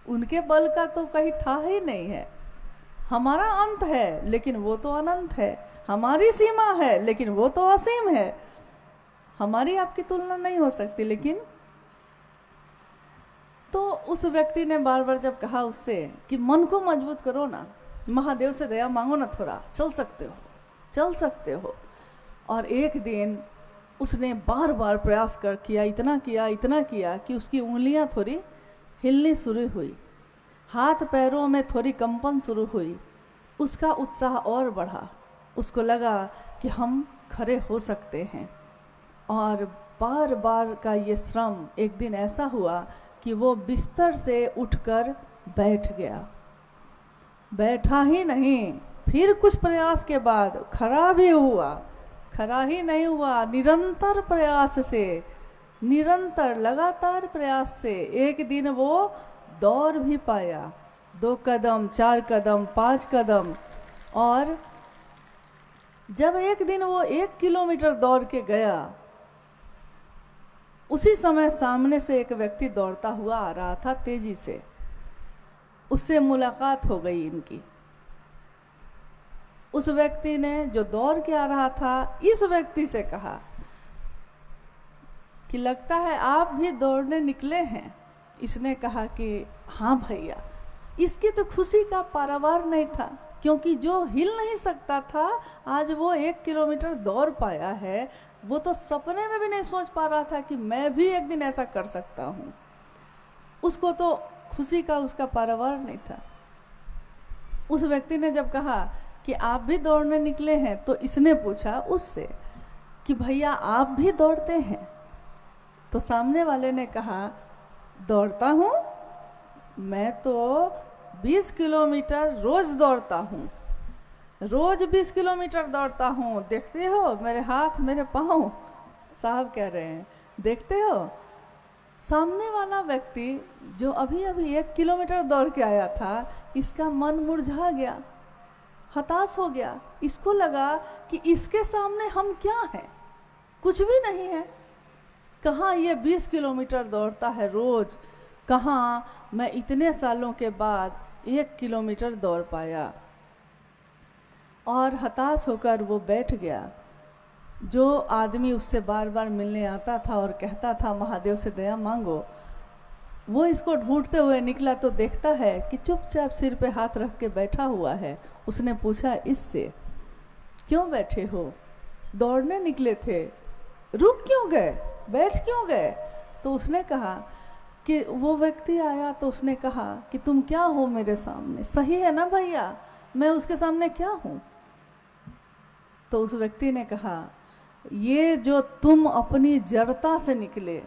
[SPEAKER 4] उनके बल का तो कहीं था ही नहीं है। हमारा अंत है लेकिन वो तो अनंत है, हमारी सीमा है लेकिन वो तो असीम है। हमारी आपकी तुलना नहीं हो सकती। लेकिन तो उस व्यक्ति ने बार बार जब कहा उससे कि मन को मजबूत करो ना, महादेव से दया मांगो ना, थोड़ा चल सकते हो, चल सकते हो। और एक दिन उसने बार बार प्रयास कर किया, इतना किया कि उसकी उंगलियां थोड़ी हिलनी शुरू हुई, हाथ पैरों में थोड़ी कंपन शुरू हुई। उसका उत्साह और बढ़ा, उसको लगा कि हम खड़े हो सकते हैं। और बार बार का ये श्रम एक दिन ऐसा हुआ कि वो बिस्तर से उठकर बैठ गया। बैठा ही नहीं, फिर कुछ प्रयास के बाद खड़ा भी हुआ। खड़ा ही नहीं हुआ, निरंतर प्रयास से, निरंतर लगातार प्रयास से एक दिन वो दौड़ भी पाया। 2 कदम, 4 कदम, 5 कदम। और जब एक दिन वो 1 किलोमीटर दौड़ के गया, उसी समय सामने से एक व्यक्ति दौड़ता हुआ आ रहा था तेजी से। उससे मुलाकात हो गई इनकी। उस व्यक्ति ने जो दौड़ के आ रहा था, इस व्यक्ति से कहा कि लगता है आप भी दौड़ने निकले हैं। इसने कहा कि हाँ भैया। इसकी तो खुशी का पारावार नहीं था, क्योंकि जो हिल नहीं सकता था आज वो 1 किलोमीटर दौड़ पाया है। वो तो सपने में भी नहीं सोच पा रहा था कि मैं भी एक दिन ऐसा कर सकता हूँ। उसको तो खुशी का उसका पारावार नहीं था। उस व्यक्ति ने जब कहा कि आप भी दौड़ने निकले हैं, तो इसने पूछा उससे कि भैया आप भी दौड़ते हैं? तो सामने वाले ने कहा, दौड़ता हूँ, मैं तो 20 किलोमीटर रोज दौड़ता हूँ, रोज 20 किलोमीटर दौड़ता हूँ। देखते हो मेरे हाथ, मेरे पाँव, साहब कह रहे हैं, देखते हो। सामने वाला व्यक्ति जो अभी अभी 1 किलोमीटर दौड़ के आया था, इसका मन मुरझा गया, हताश हो गया। इसको लगा कि इसके सामने हम क्या हैं, कुछ भी नहीं है। कहाँ ये 20 किलोमीटर दौड़ता है रोज, कहाँ मैं इतने सालों के बाद 1 किलोमीटर दौड़ पाया। और हताश होकर वो बैठ गया। जो आदमी उससे बार बार मिलने आता था और कहता था महादेव से दया मांगो, वो इसको ढूंढते हुए निकला तो देखता है कि चुपचाप सिर पे हाथ रख के बैठा हुआ है। उसने पूछा इससे, क्यों बैठे हो? दौड़ने निकले थे, रुक क्यों गए, बैठ क्यों गए? तो उसने कहा कि वो व्यक्ति आया तो उसने कहा कि तुम क्या हो मेरे सामने, सही है ना भैया, मैं उसके सामने क्या हूँ? तो उस व्यक्ति ने कहा, ये जो तुम अपनी जड़ता से निकले,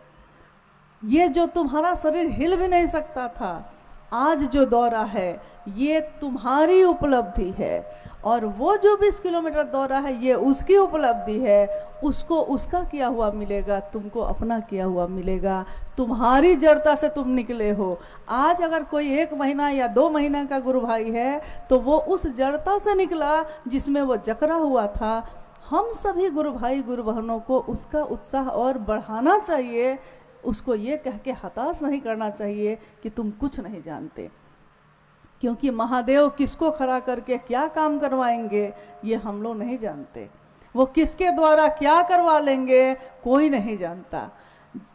[SPEAKER 4] ये जो तुम्हारा शरीर हिल भी नहीं सकता था, आज जो दौड़ा है ये तुम्हारी उपलब्धि है। और वो जो 20 किलोमीटर दौड़ा है ये उसकी उपलब्धि है। उसको उसका किया हुआ मिलेगा, तुमको अपना किया हुआ मिलेगा। तुम्हारी जड़ता से तुम निकले हो। आज अगर कोई 1 महीना या 2 महीना का गुरु भाई है तो वो उस जड़ता से निकला जिसमें वो जकड़ा हुआ था। हम सभी गुरु भाई गुरु बहनों को उसका उत्साह और बढ़ाना चाहिए। उसको ये कह के हताश नहीं करना चाहिए कि तुम कुछ नहीं जानते, क्योंकि महादेव किसको खड़ा करके क्या काम करवाएंगे ये हम लोग नहीं जानते। वो किसके द्वारा क्या करवा लेंगे कोई नहीं जानता।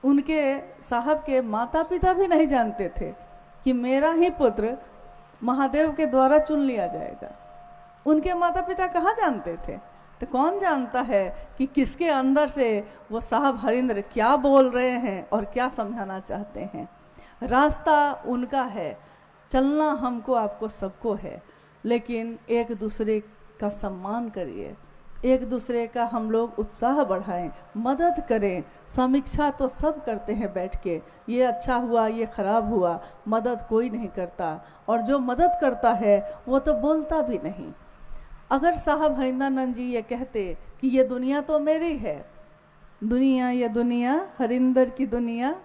[SPEAKER 4] उनके साहब के माता पिता भी नहीं जानते थे कि मेरा ही पुत्र महादेव के द्वारा चुन लिया जाएगा। उनके माता पिता कहाँ जानते थे? तो कौन जानता है कि किसके अंदर से वो साहब हरिंद्र क्या बोल रहे हैं और क्या समझाना चाहते हैं। रास्ता उनका है, चलना हमको आपको सबको है, लेकिन एक दूसरे का सम्मान करिए, एक दूसरे का हम लोग उत्साह बढ़ाएं, मदद करें। समीक्षा तो सब करते हैं बैठ के, ये अच्छा हुआ ये खराब हुआ, मदद कोई नहीं करता, और जो मदद करता है वो तो बोलता भी नहीं। अगर साहब हरिंद्रानंद जी ये कहते कि ये दुनिया तो मेरी है, दुनिया ये दुनिया हरिंदर की दुनिया,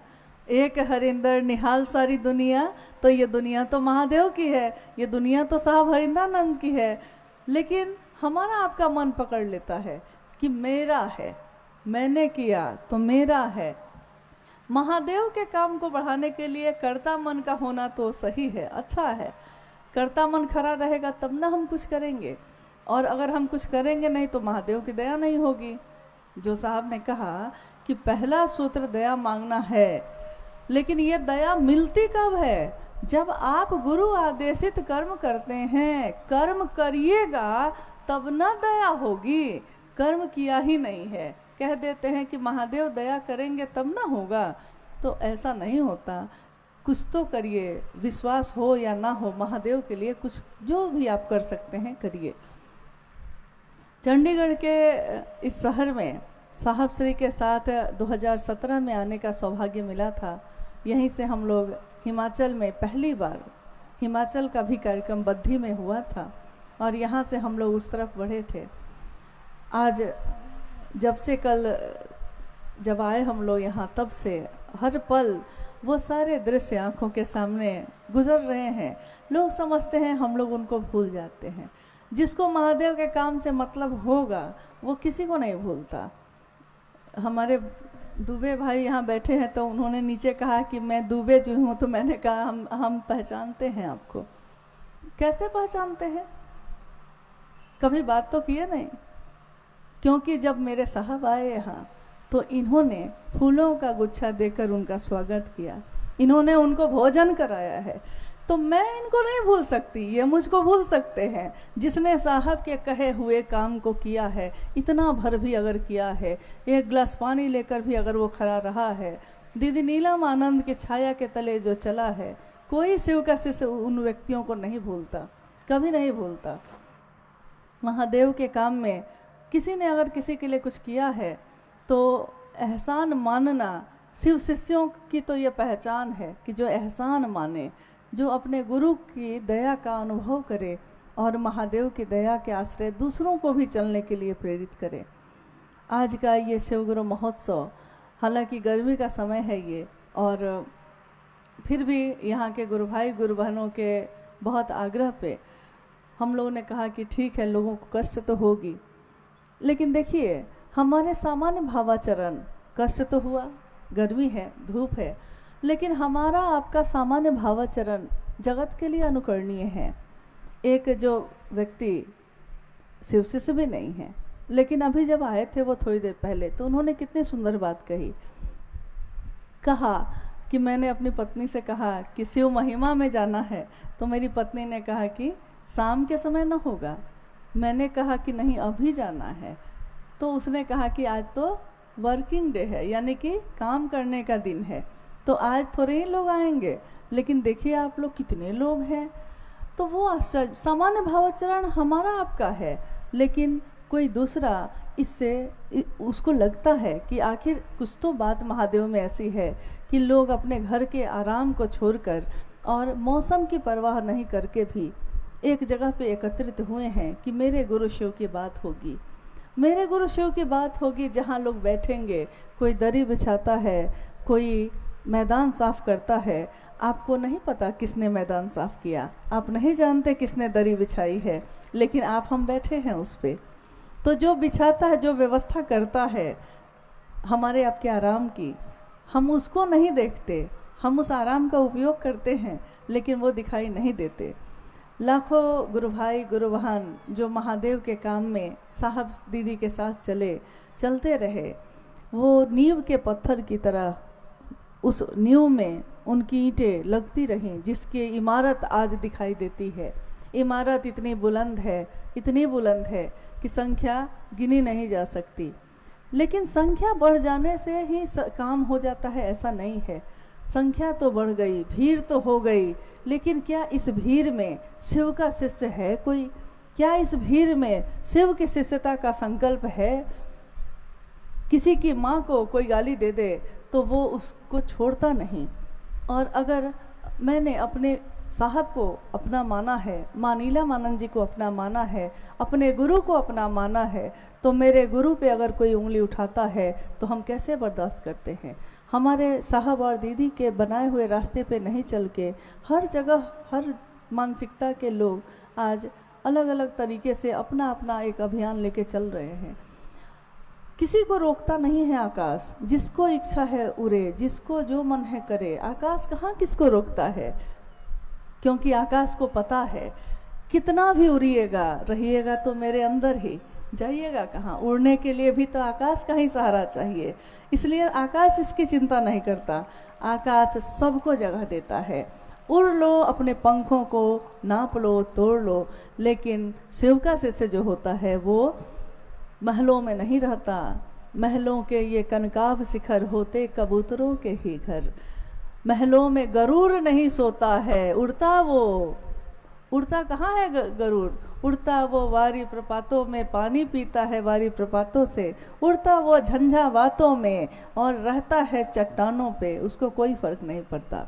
[SPEAKER 4] एक हरिंदर निहाल सारी दुनिया, तो ये दुनिया तो महादेव की है, ये दुनिया तो साहब हरिंद्रानंद की है। लेकिन हमारा आपका मन पकड़ लेता है कि मेरा है, मैंने किया तो मेरा है। महादेव के काम को बढ़ाने के लिए कर्ता मन का होना तो सही है, अच्छा है। कर्ता मन खड़ा रहेगा तब ना हम कुछ करेंगे, और अगर हम कुछ करेंगे नहीं तो महादेव की दया नहीं होगी। जो साहब ने कहा कि पहला सूत्र दया मांगना है, लेकिन ये दया मिलती कब है? जब आप गुरु आदेशित कर्म करते हैं, कर्म करिएगा तब ना दया होगी। कर्म किया ही नहीं है, कह देते हैं कि महादेव दया करेंगे तब ना होगा, तो ऐसा नहीं होता। कुछ तो करिए, विश्वास हो या ना हो, महादेव के लिए कुछ जो भी आप कर सकते हैं करिए। चंडीगढ़ के इस शहर में साहब श्री के साथ 2017 में आने का सौभाग्य मिला था। यहीं से हम लोग हिमाचल में पहली बार, हिमाचल का भी कार्यक्रम बद्धी में हुआ था, और यहाँ से हम लोग उस तरफ बढ़े थे। आज जब से कल जब आए हम लोग यहाँ, तब से हर पल वो सारे दृश्य आँखों के सामने गुजर रहे हैं। लोग समझते हैं हम लोग उनको भूल जाते हैं। जिसको महादेव के काम से मतलब होगा वो किसी को नहीं भूलता। हमारे दुबे भाई यहाँ बैठे हैं, तो उन्होंने नीचे कहा कि मैं दुबे जो हूँ, तो मैंने कहा हम पहचानते हैं आपको। कैसे पहचानते हैं? कभी बात तो किए नहीं। क्योंकि जब मेरे साहब आए यहाँ तो इन्होंने फूलों का गुच्छा देकर उनका स्वागत किया, इन्होंने उनको भोजन कराया है। तो मैं इनको नहीं भूल सकती, ये मुझको भूल सकते हैं। जिसने साहब के कहे हुए काम को किया है, इतना भर भी अगर किया है, एक गिलास पानी लेकर भी अगर वो खड़ा रहा है, दीदी नीलम आनंद के छाया के तले जो चला है, कोई शिव का शिष्य उन व्यक्तियों को नहीं भूलता, कभी नहीं भूलता। महादेव के काम में किसी ने अगर किसी के लिए कुछ किया है तो एहसान मानना शिव शिष्यों की तो ये पहचान है कि जो एहसान माने, जो अपने गुरु की दया का अनुभव करे और महादेव की दया के आश्रय दूसरों को भी चलने के लिए प्रेरित करे। आज का ये शिवगुरु महोत्सव, हालांकि गर्मी का समय है ये, और फिर भी यहाँ के गुरु भाई गुरु बहनों के बहुत आग्रह पे हम लोगों ने कहा कि ठीक है, लोगों को कष्ट तो होगी, लेकिन देखिए हमारे सामान्य भावाचरण, कष्ट तो हुआ, गर्मी है, धूप है, लेकिन हमारा आपका सामान्य भावाचरण जगत के लिए अनुकरणीय है। एक जो व्यक्ति शिव शिष्य भी नहीं है, लेकिन अभी जब आए थे वो थोड़ी देर पहले, तो उन्होंने कितनी सुंदर बात कही। कहा कि मैंने अपनी पत्नी से कहा कि शिव महिमा में जाना है, तो मेरी पत्नी ने कहा कि शाम के समय न होगा। मैंने कहा कि नहीं अभी जाना है, तो उसने कहा कि आज तो वर्किंग डे है, यानी कि काम करने का दिन है, तो आज थोड़े ही लोग आएंगे, लेकिन देखिए आप लोग कितने लोग हैं। तो वो आश्चर्य, सामान्य भावाचरण हमारा आपका है, लेकिन कोई दूसरा इससे उसको लगता है कि आखिर कुछ तो बात महादेव में ऐसी है कि लोग अपने घर के आराम को छोड़कर और मौसम की परवाह नहीं करके भी एक जगह पे एकत्रित हुए हैं कि मेरे गुरु शिव की बात होगी, मेरे गुरु शिव की बात होगी, जहाँ लोग बैठेंगे, कोई दरी बिछाता है, कोई मैदान साफ करता है। आपको नहीं पता किसने मैदान साफ किया, आप नहीं जानते किसने दरी बिछाई है, लेकिन आप हम बैठे हैं उस पर। तो जो बिछाता है, जो व्यवस्था करता है हमारे आपके आराम की, हम उसको नहीं देखते, हम उस आराम का उपयोग करते हैं लेकिन वो दिखाई नहीं देते। लाखों गुरु भाई गुरु बहन जो महादेव के काम में साहब दीदी के साथ चलते रहे, वो नींव के पत्थर की तरह उस नींव में उनकी ईंटें लगती रहीं, जिसकी इमारत आज दिखाई देती है। इमारत इतनी बुलंद है कि संख्या गिनी नहीं जा सकती। लेकिन संख्या बढ़ जाने से ही काम हो जाता है, ऐसा नहीं है। संख्या तो बढ़ गई, भीड़ तो हो गई, लेकिन क्या इस भीड़ में शिव का शिष्य है कोई? क्या इस भीड़ में शिव की शिष्यता का संकल्प है? किसी की माँ को कोई गाली दे दे तो वो उसको छोड़ता नहीं। और अगर मैंने अपने साहब को अपना माना है, माँ नीलामानंद जी को अपना माना है, अपने गुरु को अपना माना है, तो मेरे गुरु पे अगर कोई उंगली उठाता है तो हम कैसे बर्दाश्त करते हैं? हमारे साहब और दीदी के बनाए हुए रास्ते पे नहीं चल के हर जगह हर मानसिकता के लोग आज अलग अलग तरीके से अपना अपना एक अभियान लेके चल रहे हैं। किसी को रोकता नहीं है आकाश, जिसको इच्छा है उड़े, जिसको जो मन है करे। आकाश कहाँ किसको रोकता है? क्योंकि आकाश को पता है कितना भी उड़िएगा रहिएगा तो मेरे अंदर ही, जाइएगा कहाँ? उड़ने के लिए भी तो आकाश का ही सहारा चाहिए। इसलिए आकाश इसकी चिंता नहीं करता, आकाश सबको जगह देता है। उड़ लो, अपने पंखों को नाप लो, तोड़ लो, लेकिन शिव का शिष्य जो होता है वो महलों में नहीं रहता। महलों के ये कनकाभ शिखर होते कबूतरों के ही घर। महलों में गरुड़ नहीं सोता है, उड़ता कहाँ है गरुड़? उड़ता वो वारी प्रपातों में पानी पीता है, वारी प्रपातों से उड़ता वो झंझावातों में और रहता है चट्टानों पे, उसको कोई फर्क नहीं पड़ता।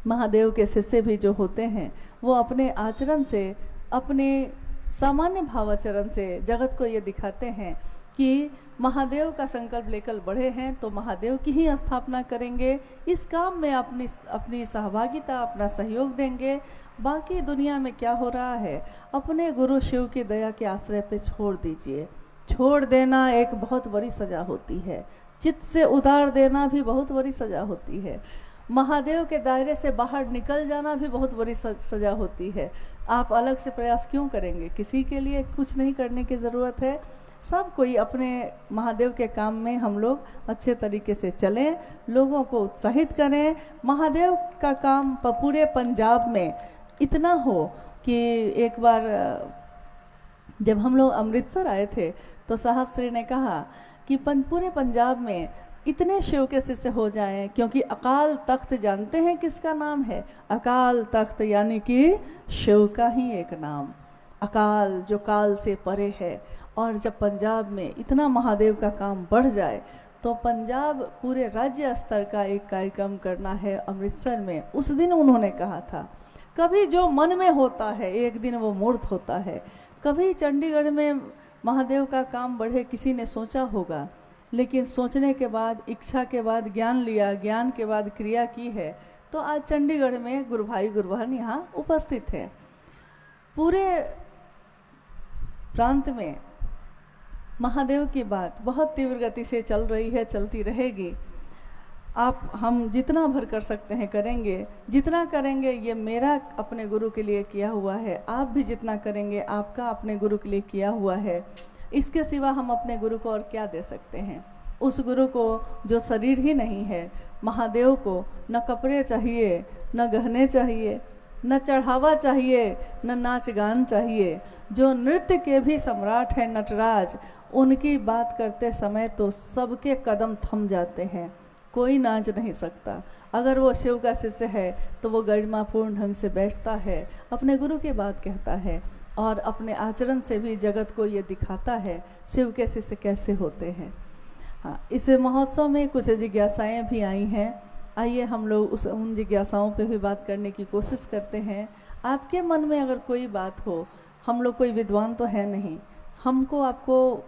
[SPEAKER 4] महादेव के शिष्य भी जो होते हैं वो अपने आचरण से, अपने सामान्य भावाचरण से जगत को ये दिखाते हैं कि महादेव का संकल्प लेकर बढ़े हैं तो महादेव की ही स्थापना करेंगे। इस काम में अपनी सहभागिता, अपना सहयोग देंगे। बाकी दुनिया में क्या हो रहा है अपने गुरु शिव की दया के आश्रय पे छोड़ दीजिए। छोड़ देना एक बहुत बड़ी सजा होती है, चित्त से उतार देना भी बहुत बड़ी सजा होती है, महादेव के दायरे से बाहर निकल जाना भी बहुत बड़ी सजा होती है। आप अलग से प्रयास क्यों करेंगे? किसी के लिए कुछ नहीं करने की ज़रूरत है। सब कोई अपने महादेव के काम में हम लोग अच्छे तरीके से चलें, लोगों को उत्साहित करें। महादेव का काम पूरे पंजाब में इतना हो कि एक बार जब हम लोग अमृतसर आए थे तो साहब श्री ने कहा कि पूरे पंजाब में इतने शिव के शिष्य हो जाएं, क्योंकि अकाल तख्त जानते हैं किसका नाम है? अकाल तख्त यानी कि शिव का ही एक नाम, अकाल जो काल से परे है। और जब पंजाब में इतना महादेव का काम बढ़ जाए तो पंजाब पूरे राज्य स्तर का एक कार्यक्रम करना है अमृतसर में। उस दिन उन्होंने कहा था कभी जो मन में होता है एक दिन वो मूर्त होता है। कभी चंडीगढ़ में महादेव का काम बढ़े किसी ने सोचा होगा, लेकिन सोचने के बाद, इच्छा के बाद ज्ञान लिया, ज्ञान के बाद क्रिया की है, तो आज चंडीगढ़ में गुरु भाई गुरु बहन यहाँ उपस्थित है। पूरे प्रांत में महादेव की बात बहुत तीव्र गति से चल रही है, चलती रहेगी। हम जितना भर कर सकते हैं करेंगे, जितना करेंगे ये मेरा अपने गुरु के लिए किया हुआ है, आप भी जितना करेंगे आपका अपने गुरु के लिए किया हुआ है। इसके सिवा हम अपने गुरु को और क्या दे सकते हैं? उस गुरु को जो शरीर ही नहीं है, महादेव को न कपड़े चाहिए, न गहने चाहिए, न चढ़ावा चाहिए, न नाच गान चाहिए। जो नृत्य के भी सम्राट हैं नटराज, उनकी बात करते समय तो सबके कदम थम जाते हैं, कोई नाच नहीं सकता। अगर वो शिव का शिष्य है तो वो गरिमापूर्ण ढंग से बैठता है, अपने गुरु की बात कहता है और अपने आचरण से भी जगत को ये दिखाता है शिव के शिष्य कैसे होते हैं। हाँ, इस महोत्सव में कुछ जिज्ञासाएं भी आई हैं। आइए हम लोग उन जिज्ञासाओं पे भी बात करने की कोशिश करते हैं। आपके मन में अगर कोई बात हो, हम लोग कोई विद्वान तो है नहीं, हमको आपको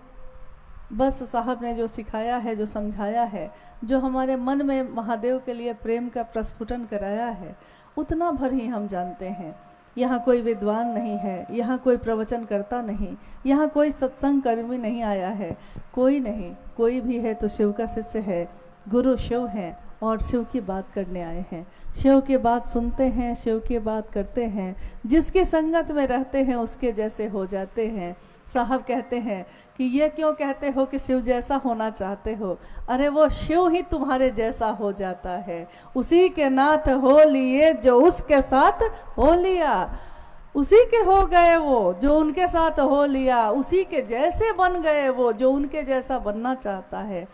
[SPEAKER 4] बस साहब ने जो सिखाया है, जो समझाया है, जो हमारे मन में महादेव के लिए प्रेम का प्रस्फुटन कराया है, उतना भर ही हम जानते हैं। यहाँ कोई विद्वान नहीं है, यहाँ कोई प्रवचन करता नहीं, यहाँ कोई सत्संग कर्मी नहीं आया है, कोई नहीं। कोई भी है तो शिव का शिष्य है, गुरु शिव हैं और शिव की बात करने आए हैं। शिव की बात सुनते हैं, शिव की बात करते हैं, जिसकी संगत में रहते हैं उसके जैसे हो जाते हैं। साहब कहते हैं कि ये क्यों कहते हो कि शिव जैसा होना चाहते हो? अरे वो शिव ही तुम्हारे जैसा हो जाता है। उसी के नाथ हो लिए जो उसके साथ हो लिया, उसी के हो गए वो जो उनके साथ हो लिया, उसी के जैसे बन गए वो जो उनके जैसा बनना चाहता है।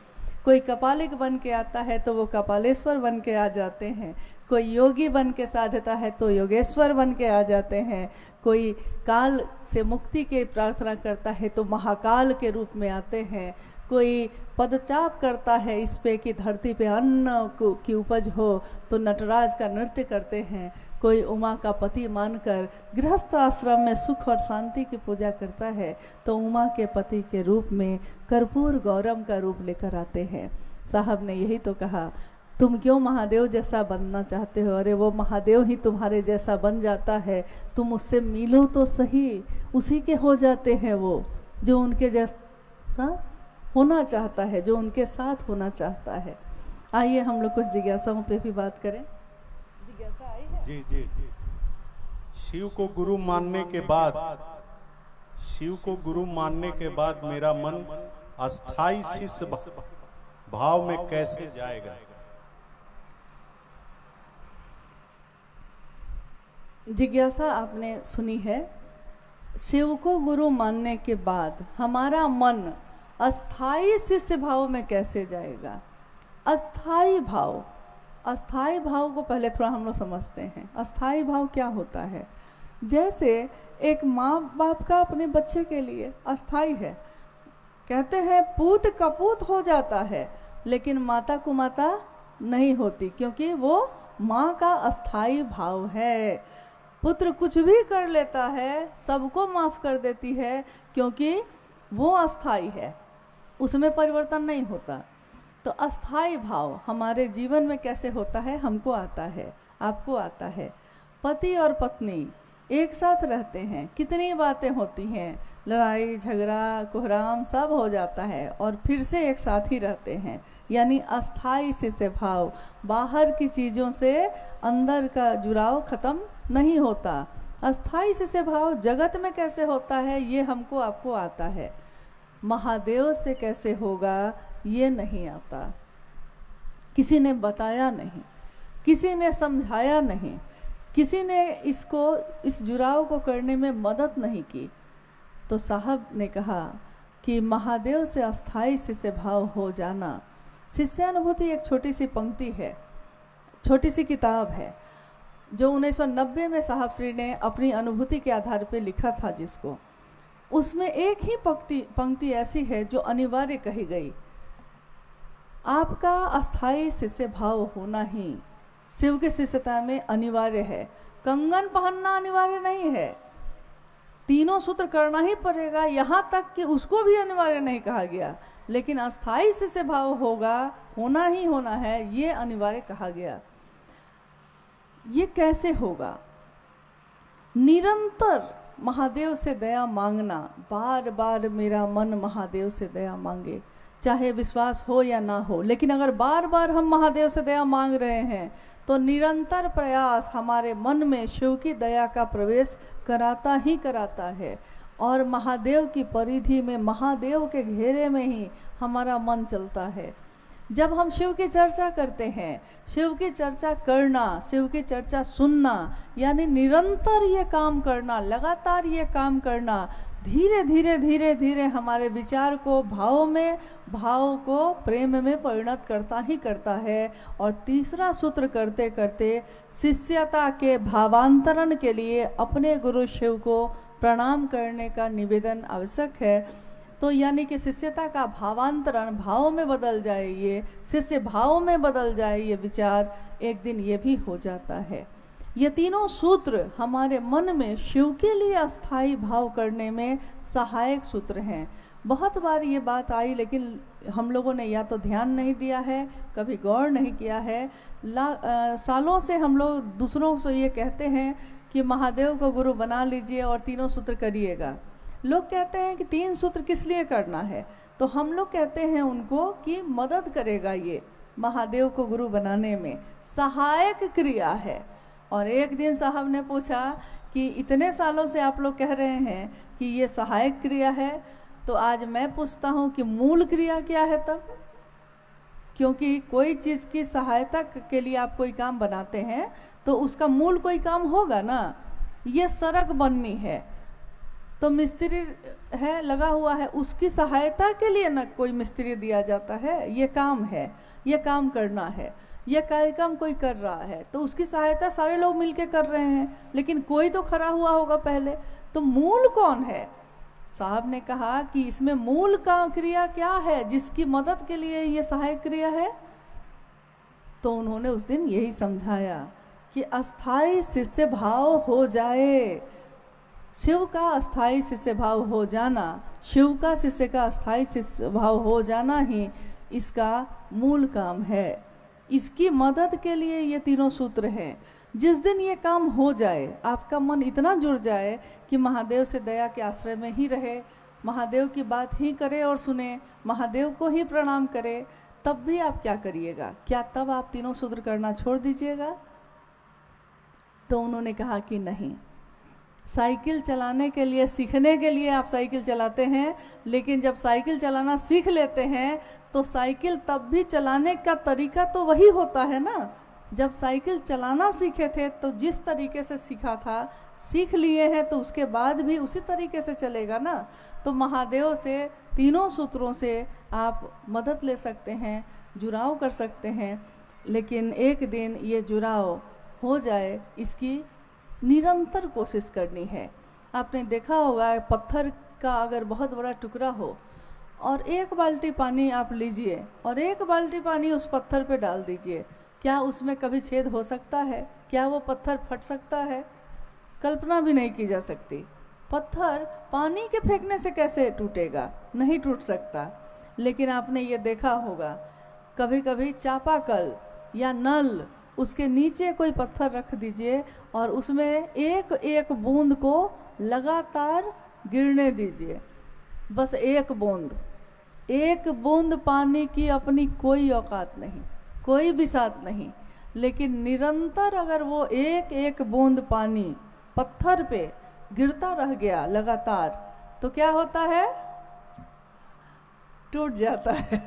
[SPEAKER 4] कोई कपालिक बन के आता है तो वो कपालेश्वर बन के आ जाते हैं, कोई योगी बन के साधता है तो योगेश्वर बन के आ जाते हैं, कोई काल से मुक्ति की प्रार्थना करता है तो महाकाल के रूप में आते हैं, कोई पदचाप करता है इस पे कि धरती पे अन्न की उपज हो तो नटराज का नृत्य करते हैं, कोई उमा का पति मानकर गृहस्थ आश्रम में सुख और शांति की पूजा करता है तो उमा के पति के रूप में कर्पूर गौरम का रूप लेकर आते हैं। साहब ने यही तो कहा, तुम क्यों महादेव जैसा बनना चाहते हो? अरे वो महादेव ही तुम्हारे जैसा बन जाता है, तुम उससे मिलो तो सही, उसी के हो जाते हैं वो जो उनके जैसा होना चाहता है, जो उनके साथ होना चाहता है। आइए हम लोग कुछ जिज्ञासाओं पे भी बात करें। जिज्ञासा आई है?
[SPEAKER 1] जी जी जी। शिव को गुरु मानने के बाद, शिव को गुरु मानने के बाद मेरा मन अस्थाई शिष्य भाव में कैसे जाएगा?
[SPEAKER 4] जिज्ञासा आपने सुनी है। शिव को गुरु मानने के बाद हमारा मन अस्थाई शिष्य भाव में कैसे जाएगा? अस्थाई भाव, अस्थाई भाव को पहले थोड़ा हम लोग समझते हैं। अस्थाई भाव क्या होता है? जैसे एक माँ बाप का अपने बच्चे के लिए अस्थाई है। कहते हैं पूत कपूत हो जाता है, लेकिन माता को माता नहीं होती, क्योंकि वो माँ का अस्थाई भाव है। पुत्र कुछ भी कर लेता है, सबको माफ कर देती है, क्योंकि वो अस्थाई है, उसमें परिवर्तन नहीं होता। तो अस्थाई भाव हमारे जीवन में कैसे होता है? हमको आता है, आपको आता है। पति और पत्नी एक साथ रहते हैं, कितनी बातें होती हैं, लड़ाई झगड़ा कोहराम सब हो जाता है और फिर से एक साथ ही रहते हैं, यानी अस्थाई शिष्य भाव। बाहर की चीज़ों से अंदर का जुड़ाव खत्म नहीं होता। अस्थाई शिष्य भाव जगत में कैसे होता है ये हमको आपको आता है, महादेव से कैसे होगा ये नहीं आता। किसी ने बताया नहीं, किसी ने समझाया नहीं, किसी ने इस जुड़ाव को करने में मदद नहीं की। तो साहब ने कहा कि महादेव से अस्थाई शिष्य भाव हो जाना। शिष्यानुभूति एक छोटी सी पंक्ति है, छोटी सी किताब है, जो 1990 में साहब श्री ने अपनी अनुभूति के आधार पर लिखा था, जिसको उसमें एक ही पंक्ति ऐसी है जो अनिवार्य कही गई। आपका अस्थाई शिष्य भाव होना ही शिव की शिष्यता में अनिवार्य है। कंगन पहनना अनिवार्य नहीं है, तीनों सूत्र करना ही पड़ेगा, यहाँ तक कि उसको भी अनिवार्य नहीं कहा गया, लेकिन अस्थाई शिष्य भाव होना ही होना है, ये अनिवार्य कहा गया। ये कैसे होगा? निरंतर महादेव से दया मांगना, बार बार मेरा मन महादेव से दया मांगे, चाहे विश्वास हो या ना हो, लेकिन अगर बार बार हम महादेव से दया मांग रहे हैं तो निरंतर प्रयास हमारे मन में शिव की दया का प्रवेश कराता ही कराता है, और महादेव की परिधि में, महादेव के घेरे में ही हमारा मन चलता है। जब हम शिव की चर्चा करते हैं, शिव की चर्चा करना, शिव की चर्चा सुनना, यानी निरंतर ये काम करना, लगातार ये काम करना, धीरे धीरे धीरे धीरे हमारे विचार को भाव में, भाव को प्रेम में परिणत करता ही करता है। और तीसरा सूत्र करते करते शिष्यता के भावांतरण के लिए अपने गुरु शिव को प्रणाम करने का निवेदन आवश्यक है। तो यानी कि शिष्यता का भावांतरण, भाव में बदल जाए, ये शिष्य भाव में बदल जाए, ये विचार एक दिन ये भी हो जाता है। ये तीनों सूत्र हमारे मन में शिव के लिए अस्थाई भाव करने में सहायक सूत्र हैं। बहुत बार ये बात आई, लेकिन हम लोगों ने या तो ध्यान नहीं दिया है, कभी गौर नहीं किया है। सालों से हम लोग दूसरों से ये कहते हैं कि महादेव को गुरु बना लीजिए और तीनों सूत्र करिएगा। लोग कहते हैं कि 3 सूत्र किस लिए करना है, तो हम लोग कहते हैं उनको कि मदद करेगा ये, महादेव को गुरु बनाने में, सहायक क्रिया है। और एक दिन साहब ने पूछा कि इतने सालों से आप लोग कह रहे हैं कि ये सहायक क्रिया है, तो आज मैं पूछता हूँ कि मूल क्रिया क्या है तब? क्योंकि कोई चीज़ की सहायता के लिए आप कोई काम बनाते हैं तो उसका मूल कोई काम होगा ना। ये सड़क बननी है तो मिस्त्री है लगा हुआ है, उसकी सहायता के लिए ना कोई मिस्त्री दिया जाता है। ये काम है, ये काम करना है, ये कार्यक्रम कोई कर रहा है तो उसकी सहायता सारे लोग मिलके कर रहे हैं, लेकिन कोई तो खड़ा हुआ होगा पहले। तो मूल कौन है? साहब ने कहा कि इसमें मूल का क्रिया क्या है जिसकी मदद के लिए ये सहायक क्रिया है? तो उन्होंने उस दिन यही समझाया कि अस्थाई शिष्य भाव हो जाए। शिव का अस्थाई शिष्य भाव हो जाना, शिव का शिष्य का अस्थाई शिष्य भाव हो जाना ही इसका मूल काम है। इसकी मदद के लिए ये तीनों सूत्र हैं। जिस दिन ये काम हो जाए, आपका मन इतना जुड़ जाए कि महादेव से दया के आश्रय में ही रहे, महादेव की बात ही करे और सुने, महादेव को ही प्रणाम करे, तब भी आप क्या करिएगा? क्या तब आप तीनों सूत्र करना छोड़ दीजिएगा? तो उन्होंने कहा कि नहीं, साइकिल चलाने के लिए, सीखने के लिए आप साइकिल चलाते हैं, लेकिन जब साइकिल चलाना सीख लेते हैं तो साइकिल तब भी चलाने का तरीका तो वही होता है ना। जब साइकिल चलाना सीखे थे तो जिस तरीके से सीखा था, सीख लिए हैं तो उसके बाद भी उसी तरीके से चलेगा ना। तो महादेव से तीनों सूत्रों से आप मदद ले सकते हैं, जुड़ाव कर सकते हैं, लेकिन एक दिन ये जुड़ाव हो जाए इसकी निरंतर कोशिश करनी है। आपने देखा होगा पत्थर का अगर बहुत बड़ा टुकड़ा हो और एक बाल्टी पानी आप लीजिए और एक बाल्टी पानी उस पत्थर पे डाल दीजिए, क्या उसमें कभी छेद हो सकता है? क्या वो पत्थर फट सकता है? कल्पना भी नहीं की जा सकती। पत्थर पानी के फेंकने से कैसे टूटेगा? नहीं टूट सकता। लेकिन आपने ये देखा होगा कभी कभी चापाकल या नल, उसके नीचे कोई पत्थर रख दीजिए और उसमें एक एक बूंद को लगातार गिरने दीजिए, बस एक बूंद पानी की अपनी कोई औकात नहीं, कोई बिसात नहीं, लेकिन निरंतर अगर वो एक एक बूंद पानी पत्थर पे गिरता रह गया लगातार, तो क्या होता है? टूट जाता है।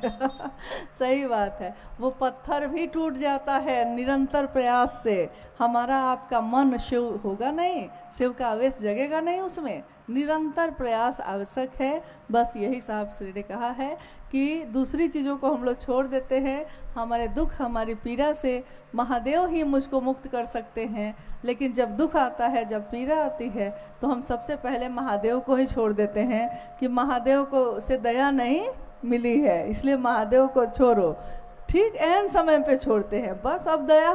[SPEAKER 4] सही बात है, वो पत्थर भी टूट जाता है निरंतर प्रयास से। हमारा आपका मन शिव होगा नहीं, शिव का आवेश जगेगा नहीं, उसमें निरंतर प्रयास आवश्यक है। बस यही साहब श्री ने कहा है कि दूसरी चीज़ों को हम लोग छोड़ देते हैं, हमारे दुख हमारी पीड़ा से महादेव ही मुझको मुक्त कर सकते हैं, लेकिन जब दुख आता है, जब पीड़ा आती है, तो हम सबसे पहले महादेव को ही छोड़ देते हैं कि महादेव को से दया नहीं मिली है, इसलिए महादेव को छोड़ो। ठीक एन समय पे छोड़ते हैं, बस अब दया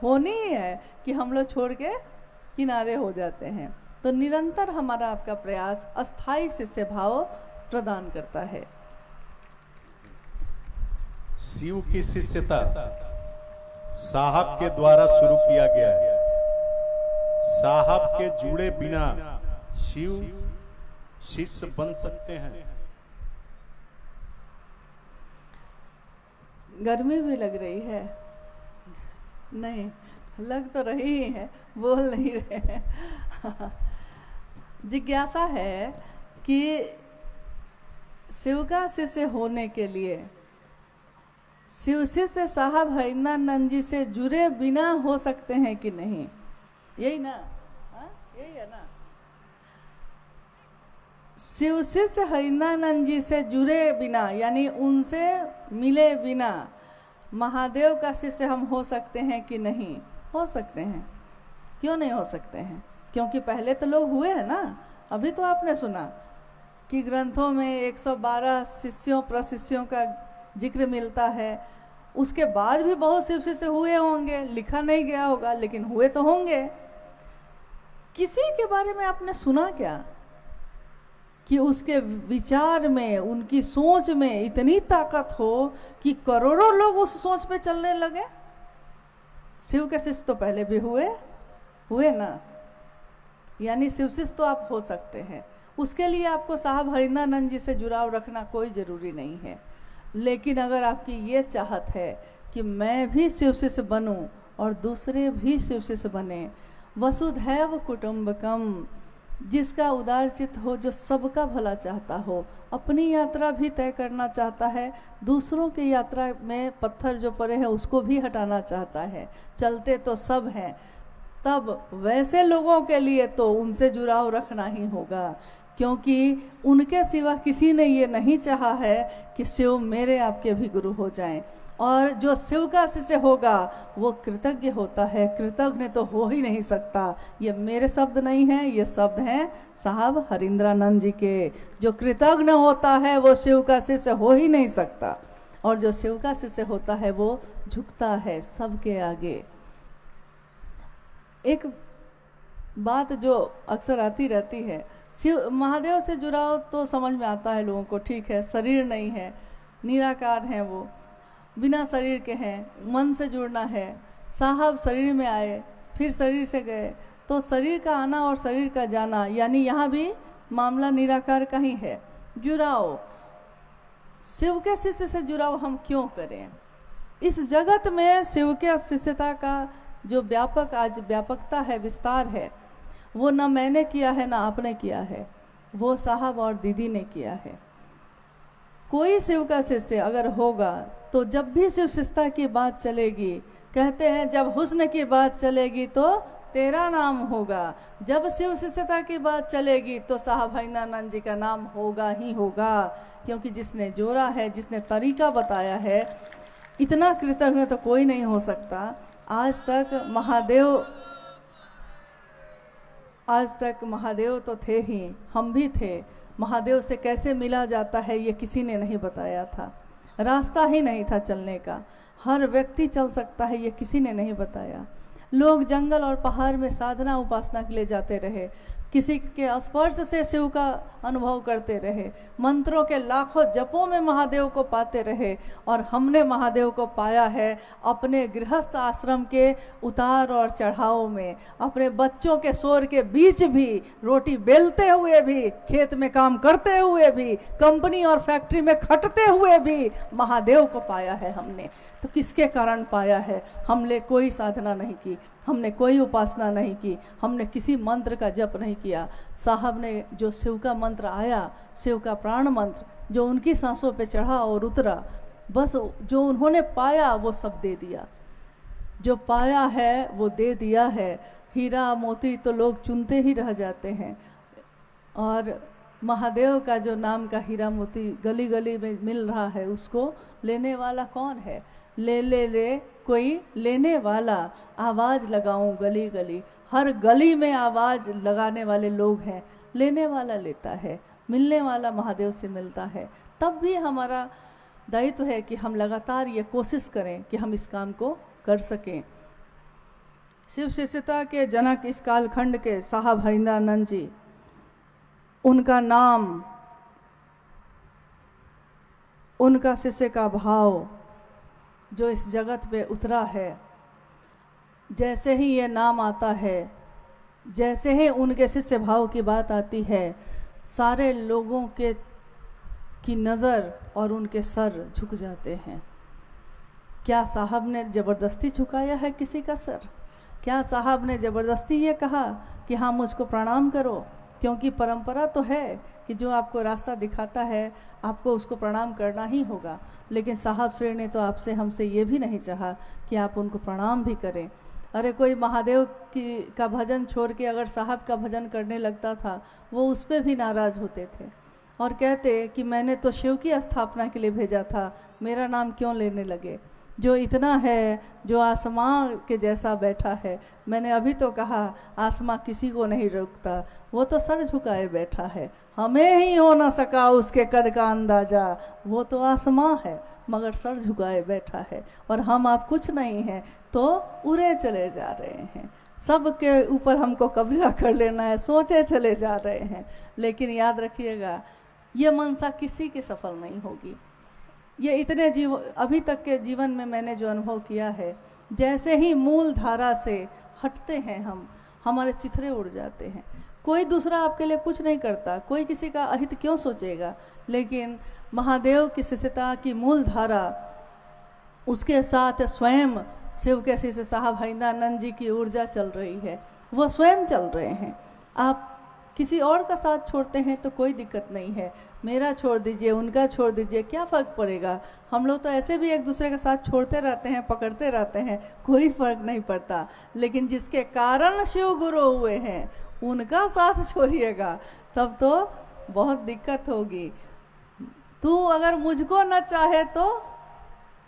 [SPEAKER 4] होनी ही है कि हम लोग छोड़ के किनारे हो जाते हैं। तो निरंतर हमारा आपका प्रयास अस्थाई शिष्य भाव प्रदान करता है।
[SPEAKER 1] शिव की शिष्यता साहब के द्वारा शुरू किया गया है। साहब के जुड़े बिना शिव शिष्य बन सकते हैं?
[SPEAKER 4] गर्मी भी लग रही है? नहीं, लग तो रही ही है, बोल नहीं रहे हैं। जिज्ञासा है कि शिव का शिष्य होने के लिए शिव शिष्य साहब हरिंद्रानंद जी से जुड़े बिना हो सकते हैं कि नहीं? यही ना? यही है ना? शिव शिष्य हरिंद्रानंद जी से जुड़े बिना, यानी उनसे मिले बिना महादेव का शिष्य हम हो सकते हैं कि नहीं? हो सकते हैं। क्यों नहीं हो सकते हैं? क्योंकि पहले तो लोग हुए हैं ना। अभी तो आपने सुना कि ग्रंथों में 112 शिष्यों प्रशिष्यों का जिक्र मिलता है। उसके बाद भी बहुत शिव शिष्य हुए होंगे, लिखा नहीं गया होगा, लेकिन हुए तो होंगे। किसी के बारे में आपने सुना क्या कि उसके विचार में, उनकी सोच में इतनी ताकत हो कि करोड़ों लोग उस सोच पे चलने लगे? शिव के शिष्य तो पहले भी हुए ना। यानी शिव शिष्य तो आप हो सकते हैं। उसके लिए आपको साहब हरिंद्रानंद जी से जुड़ाव रखना कोई ज़रूरी नहीं है। लेकिन अगर आपकी ये चाहत है कि मैं भी शिव शिष्य बनूं और दूसरे भी शिव शिष्य बने। वसुधैव कुटुंबकम, जिसका उदार चित्त हो, जो सबका भला चाहता हो, अपनी यात्रा भी तय करना चाहता है, दूसरों की यात्रा में पत्थर जो पड़े हैं उसको भी हटाना चाहता है। चलते तो सब हैं, तब वैसे लोगों के लिए तो उनसे जुड़ाव रखना ही होगा, क्योंकि उनके सिवा किसी ने ये नहीं चाहा है कि शिव मेरे आपके भी गुरु हो जाएं। और जो शिव का शिष्य होगा वो कृतज्ञ होता है, कृतज्ञ तो हो ही नहीं सकता। ये मेरे शब्द नहीं हैं, ये शब्द हैं साहब हरिंद्रानंद जी के। जो कृतज्ञ होता है वो शिव का शिष्य हो ही नहीं सकता, और जो शिव का शिष्य होता है वो झुकता है सबके आगे। एक बात जो अक्सर आती रहती है, शिव महादेव से जुड़ाव तो समझ में आता है लोगों को, ठीक है, शरीर नहीं है, निराकार हैं, वो बिना शरीर के हैं, मन से जुड़ना है। साहब शरीर में आए फिर शरीर से गए, तो शरीर का आना और शरीर का जाना, यानी यहाँ भी मामला निराकार का ही है। जुड़ाव, शिव के शिष्य से जुड़ाव हम क्यों करें? इस जगत में शिव के शिष्यता का जो व्यापक आज व्यापकता है, विस्तार है, वो न मैंने किया है ना आपने किया है, वो साहब और दीदी ने किया है। कोई शिव का शिष्य अगर होगा तो जब भी शिव शिष्यता की बात चलेगी, कहते हैं जब हुस्न की बात चलेगी तो तेरा नाम होगा। जब शिव शिष्यता की बात चलेगी तो साहब हरिंद्रानंद जी का नाम होगा ही होगा, क्योंकि जिसने जोड़ा है, जिसने तरीका बताया है, इतना कृतज्ञ तो कोई नहीं हो सकता। आज तक महादेव तो थे ही, हम भी थे। महादेव से कैसे मिला जाता है ये किसी ने नहीं बताया था, रास्ता ही नहीं था चलने का। हर व्यक्ति चल सकता है ये किसी ने नहीं बताया। लोग जंगल और पहाड़ में साधना उपासना के लिए जाते रहे, किसी के स्पर्श से शिव का अनुभव करते रहे, मंत्रों के लाखों जपों में महादेव को पाते रहे। और हमने महादेव को पाया है अपने गृहस्थ आश्रम के उतार और चढ़ाव में, अपने बच्चों के शोर के बीच भी, रोटी बेलते हुए भी, खेत में काम करते हुए भी, कंपनी और फैक्ट्री में खटते हुए भी महादेव को पाया है हमने। तो किसके कारण पाया है? हमने कोई साधना नहीं की, हमने कोई उपासना नहीं की, हमने किसी मंत्र का जप नहीं किया। साहब ने जो शिव का मंत्र आया, शिव का प्राण मंत्र जो उनकी सांसों पे चढ़ा और उतरा, बस जो उन्होंने पाया वो सब दे दिया। जो पाया है वो दे दिया है। हीरा मोती तो लोग चुनते ही रह जाते हैं, और महादेव का जो नाम का हीरा मोती गली गली में मिल रहा है, उसको लेने वाला कौन है? ले ले ले कोई लेने वाला, आवाज़ लगाऊं गली गली, हर गली में आवाज़ लगाने वाले लोग हैं, लेने वाला लेता है, मिलने वाला महादेव से मिलता है। तब भी हमारा दायित्व है कि हम लगातार ये कोशिश करें कि हम इस काम को कर सकें। शिव शिष्यता के जनक इस कालखंड के साहब हरिंद्रानंद जी, उनका नाम, उनका शिष्य का भाव जो इस जगत पे उतरा है, जैसे ही ये नाम आता है, जैसे ही उनके शिष्य भाव की बात आती है, सारे लोगों की नज़र और उनके सर झुक जाते हैं। क्या साहब ने ज़बरदस्ती झुकाया है किसी का सर? क्या साहब ने ज़बरदस्ती ये कहा कि हाँ मुझको प्रणाम करो? क्योंकि परंपरा तो है कि जो आपको रास्ता दिखाता है आपको उसको प्रणाम करना ही होगा। लेकिन साहब श्री ने तो आपसे हमसे ये भी नहीं चाहा कि आप उनको प्रणाम भी करें। अरे कोई महादेव का भजन छोड़ के अगर साहब का भजन करने लगता था, वो उस पर भी नाराज़ होते थे और कहते कि मैंने तो शिव की स्थापना के लिए भेजा था, मेरा नाम क्यों लेने लगे? जो इतना है, जो आसमां के जैसा बैठा है, मैंने अभी तो कहा आसमां किसी को नहीं रोकता, वो तो सर झुकाए बैठा है, हमें ही हो ना सका उसके कद का अंदाजा। वो तो आसमां है मगर सर झुकाए बैठा है, और हम आप कुछ नहीं हैं तो उड़े चले जा रहे हैं, सबके ऊपर हमको कब्जा कर लेना है, सोचे चले जा रहे हैं। लेकिन याद रखिएगा, ये मनसा किसी की सफल नहीं होगी। ये इतने अभी तक के जीवन में मैंने जो अनुभव किया है, जैसे ही मूल धारा से हटते हैं हम, हमारे चिथड़े उड़ जाते हैं। कोई दूसरा आपके लिए कुछ नहीं करता, कोई किसी का अहित क्यों सोचेगा? लेकिन महादेव की शिष्यता की मूल धारा, उसके साथ स्वयं शिव के शिष्य साहब हरिंदानंद जी की ऊर्जा चल रही है, वो स्वयं चल रहे हैं। आप किसी और का साथ छोड़ते हैं तो कोई दिक्कत नहीं है, मेरा छोड़ दीजिए, उनका छोड़ दीजिए, क्या फ़र्क पड़ेगा। हम लोग तो ऐसे भी एक दूसरे का साथ छोड़ते रहते हैं, पकड़ते रहते हैं, कोई फ़र्क नहीं पड़ता। लेकिन जिसके कारण शिव गुरु हुए हैं उनका साथ छोड़िएगा तब तो बहुत दिक्कत होगी। तू अगर मुझको न चाहे तो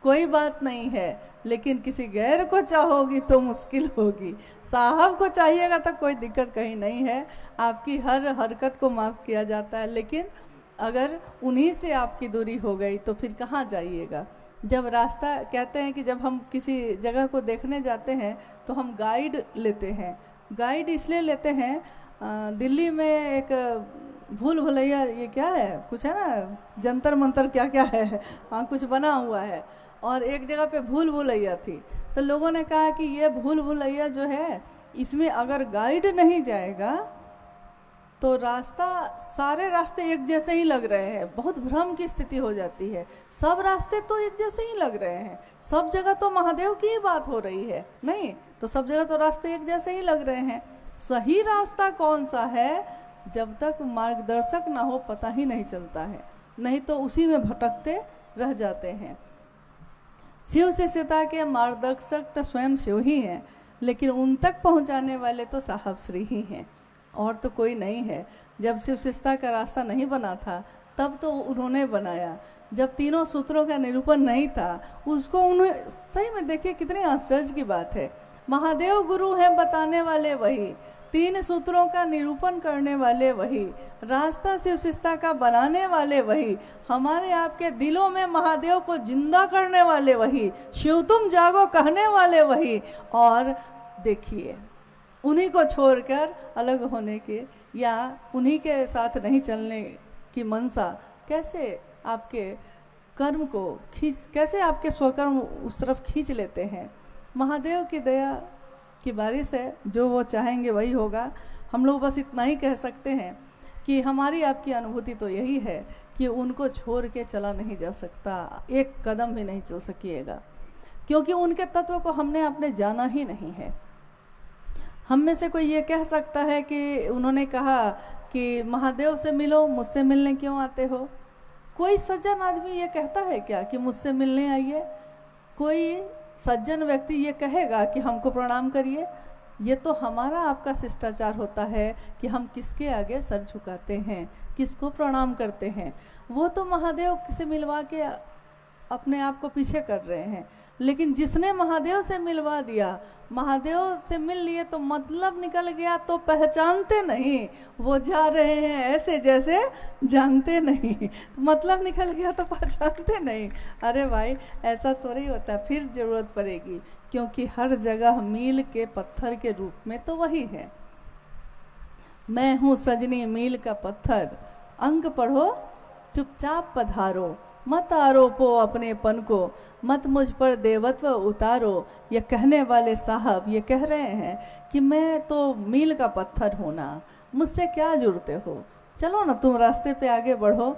[SPEAKER 4] कोई बात नहीं है, लेकिन किसी गैर को चाहोगी तो मुश्किल होगी। साहब को चाहिएगा तो कोई दिक्कत कहीं नहीं है, आपकी हर हरकत को माफ़ किया जाता है। लेकिन अगर उन्हीं से आपकी दूरी हो गई तो फिर कहाँ जाइएगा। जब रास्ता कहते हैं कि जब हम किसी जगह को देखने जाते हैं तो हम गाइड लेते हैं। गाइड इसलिए लेते हैं, दिल्ली में एक भूल भुलैया, ये क्या है, कुछ है ना, जंतर मंतर क्या क्या है, हाँ कुछ बना हुआ है, और एक जगह पे भूल भुलैया थी। तो लोगों ने कहा कि ये भूल भुलैया जो है इसमें अगर गाइड नहीं जाएगा तो रास्ता, सारे रास्ते एक जैसे ही लग रहे हैं, बहुत भ्रम की स्थिति हो जाती है। सब रास्ते तो एक जैसे ही लग रहे हैं, सब जगह तो महादेव की ही बात हो रही है, नहीं तो सब जगह तो रास्ते एक जैसे ही लग रहे हैं। सही रास्ता कौन सा है, जब तक मार्गदर्शक ना हो पता ही नहीं चलता है, नहीं तो उसी में भटकते रह जाते हैं। शिव शिष्यता के मार्गदर्शक तो स्वयं शिव ही हैं, लेकिन उन तक पहुंचाने वाले तो साहब श्री ही हैं, और तो कोई नहीं है। जब शिव शिष्यता का रास्ता नहीं बना था तब तो उन्होंने बनाया। जब तीनों सूत्रों का निरूपण नहीं था उसको उन्होंने, सही में देखिए कितने आश्चर्य की बात है, महादेव गुरु हैं बताने वाले वही, तीन सूत्रों का निरूपण करने वाले वही, रास्ता शिव शिष्यता का बनाने वाले वही, हमारे आपके दिलों में महादेव को जिंदा करने वाले वही, शिव तुम जागो कहने वाले वही। और देखिए उन्हीं को छोड़कर अलग होने के या उन्हीं के साथ नहीं चलने की मनसा कैसे आपके कर्म को कैसे आपके स्वकर्म उस तरफ खींच लेते हैं। महादेव की दया की बारिश है, जो वो चाहेंगे वही होगा। हम लोग बस इतना ही कह सकते हैं कि हमारी आपकी अनुभूति तो यही है कि उनको छोड़ के चला नहीं जा सकता, एक कदम भी नहीं चल सकिएगा, क्योंकि उनके तत्व को हमने अपने जाना ही नहीं है। हम में से कोई ये कह सकता है कि उन्होंने कहा कि महादेव से मिलो, मुझसे मिलने क्यों आते हो? कोई सज्जन आदमी ये कहता है क्या कि मुझसे मिलने आइए? कोई सज्जन व्यक्ति ये कहेगा कि हमको प्रणाम करिए? ये तो हमारा आपका शिष्टाचार होता है कि हम किसके आगे सर झुकाते हैं, किसको प्रणाम करते हैं। वो तो महादेव से मिलवा के अपने आप को पीछे कर रहे हैं, लेकिन जिसने महादेव से मिलवा दिया, महादेव से मिल लिए तो मतलब निकल गया, तो पहचानते नहीं, वो जा रहे हैं ऐसे जैसे जानते नहीं, मतलब निकल गया तो पहचानते नहीं। अरे भाई ऐसा थोड़ी होता है, फिर जरूरत पड़ेगी, क्योंकि हर जगह मील के पत्थर के रूप में तो वही है। मैं हूँ सजनी मील का पत्थर, अंक पढ़ो चुपचाप पधारो, मत आरोपो अपनेपन को, मत मुझ पर देवत्व उतारो। ये कहने वाले साहब ये कह रहे हैं कि मैं तो मील का पत्थर हूँ ना, मुझसे क्या जुड़ते हो, चलो ना तुम रास्ते पे आगे बढ़ो।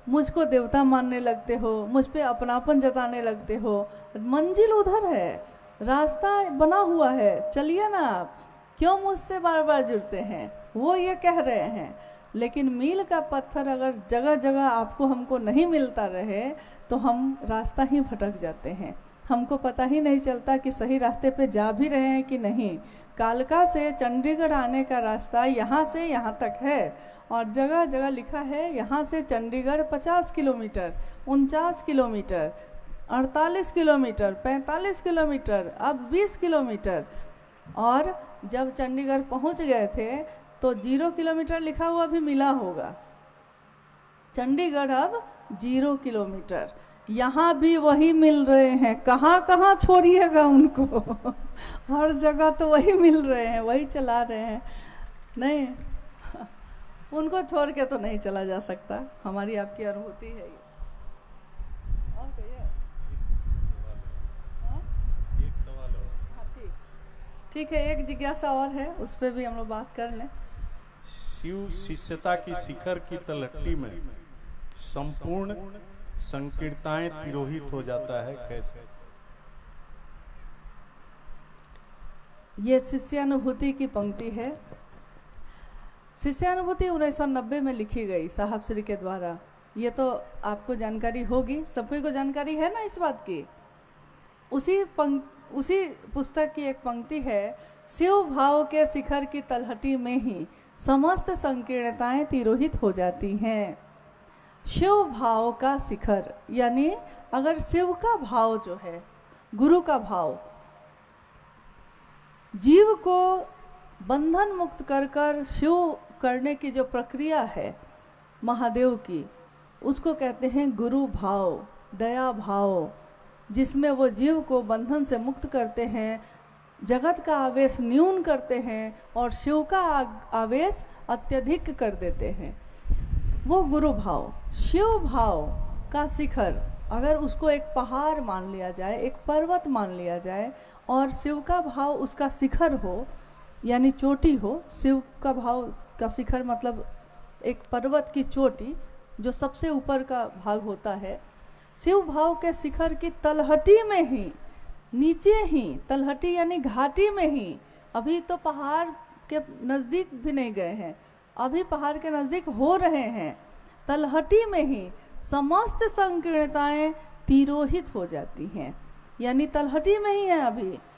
[SPEAKER 4] मुझको देवता मानने लगते हो, मुझ पे अपनापन जताने लगते हो, मंजिल उधर है, रास्ता बना हुआ है, चलिए ना आप, क्यों मुझसे बार बार जुड़ते हैं? वो ये कह रहे हैं। लेकिन मील का पत्थर अगर जगह जगह आपको हमको नहीं मिलता रहे तो हम रास्ता ही भटक जाते हैं, हमको पता ही नहीं चलता कि सही रास्ते पे जा भी रहे हैं कि नहीं। कालका से चंडीगढ़ आने का रास्ता यहाँ से यहाँ तक है, और जगह जगह लिखा है यहाँ से Chandigarh 50 kilometre, 49 kilometre, 48 kilometre, 45 kilometre, अब 20 किलोमीटर। और जब चंडीगढ़ पहुँच गए थे तो 0 किलोमीटर लिखा हुआ भी मिला होगा। चंडीगढ़ अब 0 किलोमीटर, यहाँ भी वही मिल रहे हैं, कहाँ कहाँ छोड़िएगा उनको हर जगह तो वही मिल रहे हैं, वही चला रहे हैं। नहीं, उनको छोड़ के तो नहीं चला जा सकता, हमारी आपकी अनुभूति है ये। और भैया
[SPEAKER 1] एक सवाल और।
[SPEAKER 4] हाँ ठीक है, एक जिज्ञासा और है, उस पर भी हम लोग बात कर लें।
[SPEAKER 1] शिव शिष्यता की शिखर की तलहटी में संपूर्ण संकीर्णताएं तिरोहित हो जाता है, कैसे?
[SPEAKER 4] ये शिष्यानुभूति की पंक्ति है। शिष्यानुभूति 1990 में लिखी गई साहब श्री के द्वारा। ये तो आपको जानकारी होगी, सबको को जानकारी है ना इस बात की। उसी पुस्तक की एक पंक्ति है, शिव भाव के शिखर की तलहटी में ही समस्त संकीर्णताएं तिरोहित हो जाती हैं। शिव भाव का शिखर यानी अगर शिव का भाव जो है, गुरु का भाव, जीव को बंधन मुक्त कर कर शिव करने की जो प्रक्रिया है महादेव की, उसको कहते हैं गुरु भाव, दया भाव, जिसमें वो जीव को बंधन से मुक्त करते हैं, जगत का आवेश न्यून करते हैं और शिव का आवेश अत्यधिक कर देते हैं। वो गुरु भाव। शिव भाव का शिखर अगर उसको एक पहाड़ मान लिया जाए, एक पर्वत मान लिया जाए, और शिव का भाव उसका शिखर हो यानी चोटी हो। शिव का भाव का शिखर मतलब एक पर्वत की चोटी जो सबसे ऊपर का भाग होता है। शिव भाव के शिखर की तलहटी में ही, नीचे ही, तलहटी यानी घाटी में ही, अभी तो पहाड़ के नज़दीक भी नहीं गए हैं, अभी पहाड़ के नज़दीक हो रहे हैं, तलहटी में ही समस्त संकीर्णताएं तिरोहित हो जाती हैं। यानी तलहटी में ही है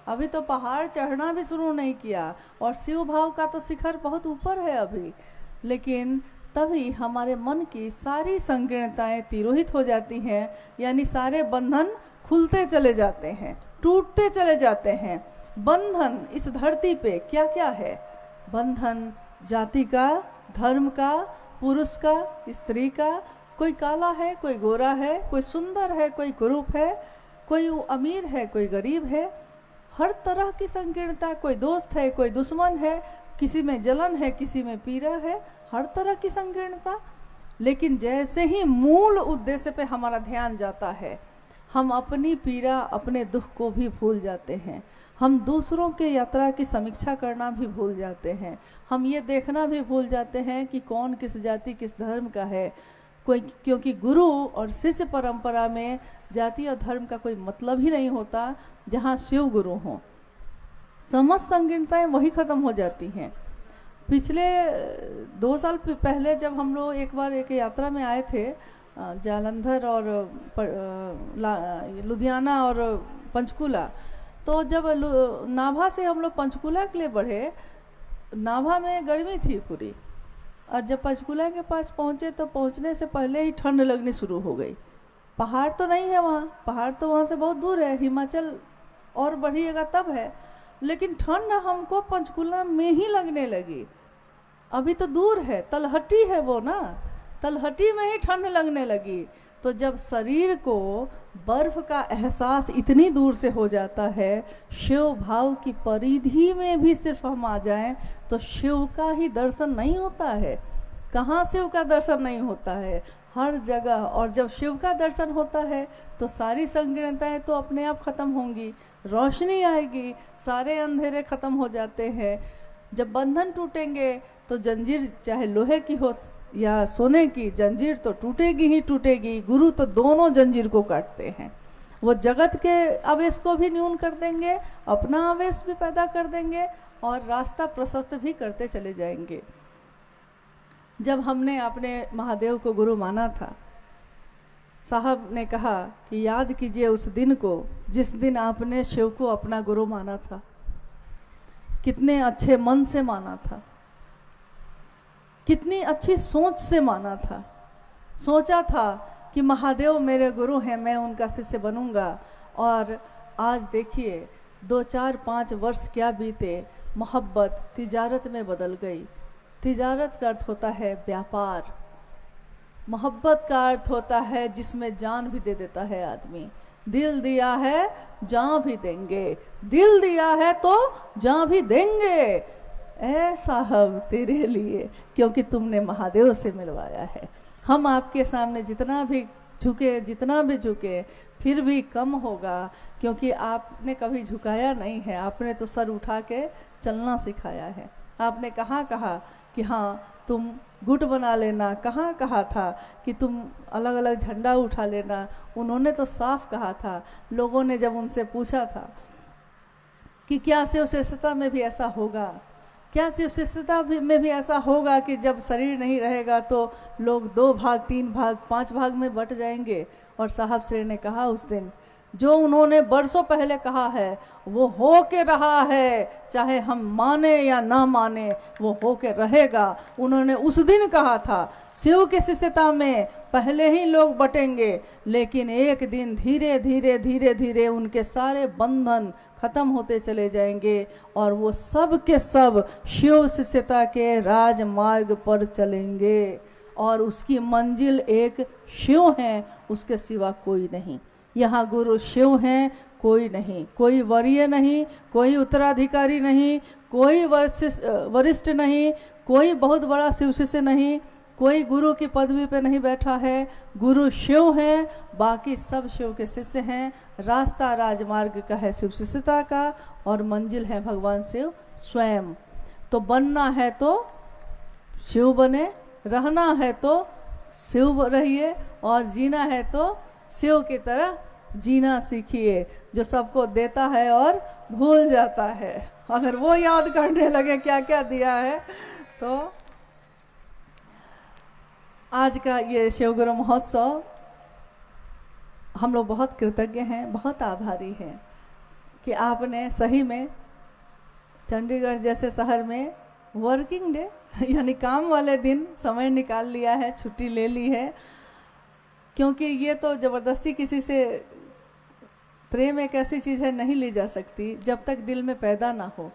[SPEAKER 4] अभी तो पहाड़ चढ़ना भी शुरू नहीं किया, और शिव भाव का तो शिखर बहुत ऊपर है अभी। लेकिन तभी हमारे मन की सारी संकीर्णताएं तिरोहित हो जाती हैं, यानी सारे बंधन खुलते चले जाते हैं, टूटते चले जाते हैं। बंधन इस धरती पे क्या क्या है? बंधन जाति का, धर्म का, पुरुष का, स्त्री का, कोई काला है, कोई गोरा है, कोई सुंदर है, कोई कुरूप है, कोई अमीर है, कोई गरीब है, हर तरह की संकीर्णता, कोई दोस्त है, कोई दुश्मन है, किसी में जलन है, किसी में पीड़ा है, हर तरह की संकीर्णता। लेकिन जैसे ही मूल उद्देश्य पे हमारा ध्यान जाता है, हम अपनी पीड़ा, अपने दुख को भी भूल जाते हैं। हम दूसरों के यात्रा की समीक्षा करना भी भूल जाते हैं। हम ये देखना भी भूल जाते हैं कि कौन किस जाति, किस धर्म का है। क्योंकि गुरु और शिष्य परंपरा में जाति और धर्म का कोई मतलब ही नहीं होता। जहाँ शिव गुरु हों, समस्त संकीर्णताएं वही खत्म हो जाती हैं। पिछले 2 साल पहले जब हम लोग एक बार एक यात्रा में आए थे, जालंधर और लुधियाना और पंचकुला, तो जब नाभा से हम लोग पंचकुला के लिए बढ़े, नाभा में गर्मी थी पूरी, और जब पंचकुला के पास पहुँचे तो पहुँचने से पहले ही ठंड लगनी शुरू हो गई। पहाड़ तो नहीं है वहाँ, पहाड़ तो वहाँ से बहुत दूर है, हिमाचल और बढ़िएगा तब है, लेकिन ठंड हमको पंचकुला में ही लगने लगी। अभी तो दूर है, तलहटी है वो ना, तलहटी में ही ठंड लगने लगी। तो जब शरीर को बर्फ का एहसास इतनी दूर से हो जाता है, शिव भाव की परिधि में भी सिर्फ हम आ जाएं तो शिव का ही दर्शन नहीं होता है। कहाँ शिव का दर्शन नहीं होता है? हर जगह। और जब शिव का दर्शन होता है तो सारी संकीर्णताएं तो अपने आप खत्म होंगी, रोशनी आएगी, सारे अंधेरे खत्म हो जाते हैं। जब बंधन टूटेंगे तो जंजीर चाहे लोहे की हो या सोने की, जंजीर तो टूटेगी ही टूटेगी। गुरु तो दोनों जंजीर को काटते हैं। वो जगत के आवेश को भी न्यून कर देंगे, अपना आवेश भी पैदा कर देंगे और रास्ता प्रशस्त भी करते चले जाएंगे। जब हमने अपने महादेव को गुरु माना था, साहब ने कहा कि याद कीजिए उस दिन को जिस दिन आपने शिव को अपना गुरु माना था। कितने अच्छे मन से माना था, कितनी अच्छी सोच से माना था। सोचा था कि महादेव मेरे गुरु हैं, मैं उनका शिष्य बनूंगा। और आज देखिए 2, 4, 5 वर्ष क्या बीते, मोहब्बत तिजारत में बदल गई। तिजारत का अर्थ होता है व्यापार, मोहब्बत का अर्थ होता है जिसमें जान भी दे देता है आदमी। दिल दिया है जान भी देंगे, दिल दिया है तो जान भी देंगे ऐ साहब तेरे लिए, क्योंकि तुमने महादेव से मिलवाया है। हम आपके सामने जितना भी झुके फिर भी कम होगा, क्योंकि आपने कभी झुकाया नहीं है। आपने तो सर उठा के चलना सिखाया है। आपने कहाँ कहा कि हाँ तुम गुट बना लेना, कहाँ कहा था कि तुम अलग अलग झंडा उठा लेना। उन्होंने तो साफ कहा था। लोगों ने जब उनसे पूछा था कि क्या शिव शिष्यता में भी ऐसा होगा, क्या शिव शिष्यता में भी ऐसा होगा कि जब शरीर नहीं रहेगा तो लोग 2 भाग, 3 भाग, 5 भाग में बट जाएंगे। और साहब श्री ने कहा उस दिन, जो उन्होंने बरसों पहले कहा है वो हो के रहा है, चाहे हम माने या ना माने वो हो के रहेगा। उन्होंने उस दिन कहा था शिव के शिष्यता में पहले ही लोग बटेंगे, लेकिन एक दिन धीरे धीरे धीरे धीरे उनके सारे बंधन खत्म होते चले जाएंगे और वो सब के सब शिव शिष्यता के राजमार्ग पर चलेंगे और उसकी मंजिल एक शिव है, उसके सिवा कोई नहीं। यहाँ गुरु शिव हैं, कोई नहीं, कोई वरीय नहीं, कोई उत्तराधिकारी नहीं, कोई वरिष्ठ नहीं, कोई बहुत बड़ा शिव शिष्य नहीं, कोई गुरु की पदवी पे नहीं बैठा है। गुरु शिव हैं, बाकी सब शिव के शिष्य हैं। रास्ता राजमार्ग का है शिव शिष्यता का और मंजिल है भगवान शिव स्वयं। तो बनना है तो शिव बने, रहना है तो शिव रहिए और जीना है तो शिव की तरह जीना सीखिए, जो सबको देता है और भूल जाता है। अगर वो याद करने लगे क्या क्या दिया है तो आज का ये शिव गुरु महोत्सव हम लोग बहुत कृतज्ञ हैं, बहुत आभारी हैं कि आपने सही में चंडीगढ़ जैसे शहर में वर्किंग डे यानी काम वाले दिन समय निकाल लिया है, छुट्टी ले ली है। क्योंकि ये तो ज़बरदस्ती किसी से, प्रेम एक ऐसी चीज़ है नहीं ली जा सकती जब तक दिल में पैदा ना हो।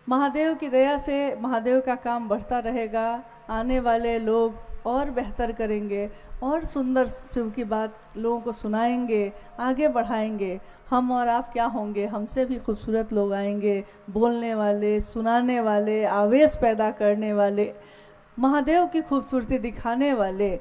[SPEAKER 4] महादेव की दया से महादेव का काम बढ़ता रहेगा, आने वाले लोग और बेहतर करेंगे और सुंदर शिव की बात लोगों को सुनाएंगे, आगे बढ़ाएंगे। हम और आप क्या होंगे, हमसे भी खूबसूरत लोग आएंगे, बोलने वाले, सुनाने वाले, आवेश पैदा करने वाले, महादेव की खूबसूरती दिखाने वाले।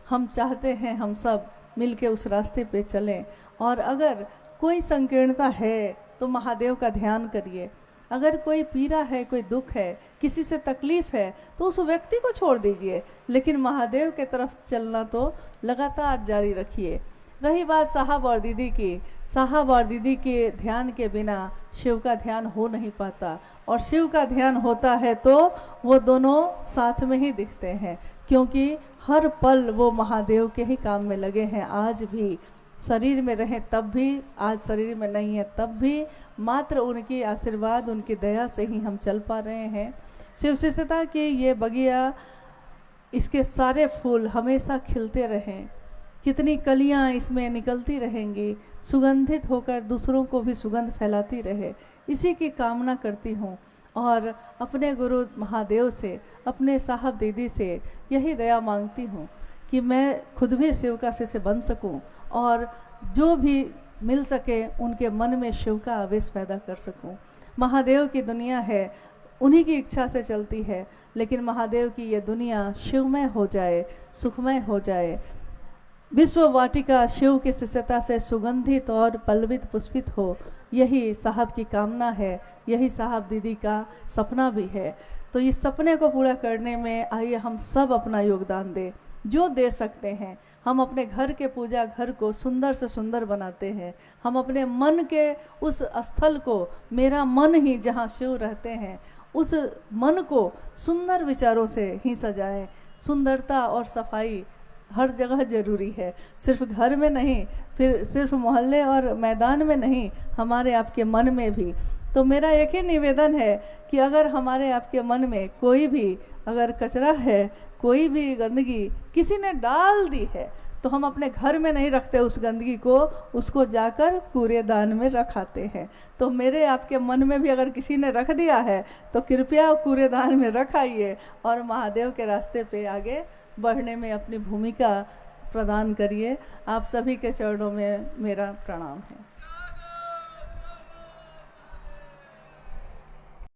[SPEAKER 4] हम चाहते हैं हम सब मिलके उस रास्ते पे चलें। और अगर कोई संकीर्णता है तो महादेव का ध्यान करिए। अगर कोई पीड़ा है, कोई दुख है, किसी से तकलीफ है तो उस व्यक्ति को छोड़ दीजिए, लेकिन महादेव के तरफ चलना तो लगातार जारी रखिए। रही बात साहब और दीदी की, साहब और दीदी के ध्यान के बिना शिव का ध्यान हो नहीं पाता और शिव का ध्यान होता है तो वो दोनों साथ में ही दिखते हैं, क्योंकि हर पल वो महादेव के ही काम में लगे हैं। आज भी शरीर में रहें तब भी, आज शरीर में नहीं है तब भी, मात्र उनकी आशीर्वाद, उनकी दया से ही हम चल पा रहे हैं। शिव शिष्यता की ये बगिया, इसके सारे फूल हमेशा खिलते रहें, कितनी कलियां इसमें निकलती रहेंगी, सुगंधित होकर दूसरों को भी सुगंध फैलाती रहे, इसी की कामना करती हूँ। और अपने गुरु महादेव से, अपने साहब दीदी से यही दया मांगती हूँ कि मैं खुद भी शिव का शिष्य बन सकूँ और जो भी मिल सके उनके मन में शिव का आवेश पैदा कर सकूं। महादेव की दुनिया है, उन्हीं की इच्छा से चलती है, लेकिन महादेव की ये दुनिया शिवमय हो जाए, सुखमय हो जाए। विश्व वाटिका शिव की शिष्यता से सुगंधित और पल्लवित पुष्पित हो, यही साहब की कामना है, यही साहब दीदी का सपना भी है। तो इस सपने को पूरा करने में आइए हम सब अपना योगदान दें, जो दे सकते हैं। हम अपने घर के पूजा घर को सुंदर से सुंदर बनाते हैं, हम अपने मन के उस स्थल को, मेरा मन ही जहाँ शिव रहते हैं, उस मन को सुंदर विचारों से ही सजाएं। सुंदरता और सफाई हर जगह जरूरी है, सिर्फ घर में नहीं, फिर सिर्फ मोहल्ले और मैदान में नहीं, हमारे आपके मन में भी। तो मेरा एक ही निवेदन है कि अगर हमारे आपके मन में कोई भी अगर कचरा है, कोई भी गंदगी किसी ने डाल दी है, तो हम अपने घर में नहीं रखते उस गंदगी को, उसको जाकर कूड़ेदान में रखाते हैं। तो मेरे आपके मन में भी अगर किसी ने रख दिया है तो कृपया कूड़ेदान में रखाइए और महादेव के रास्ते पे आगे बढ़ने में अपनी भूमिका प्रदान करिए। आप सभी के चरणों में मेरा प्रणाम है।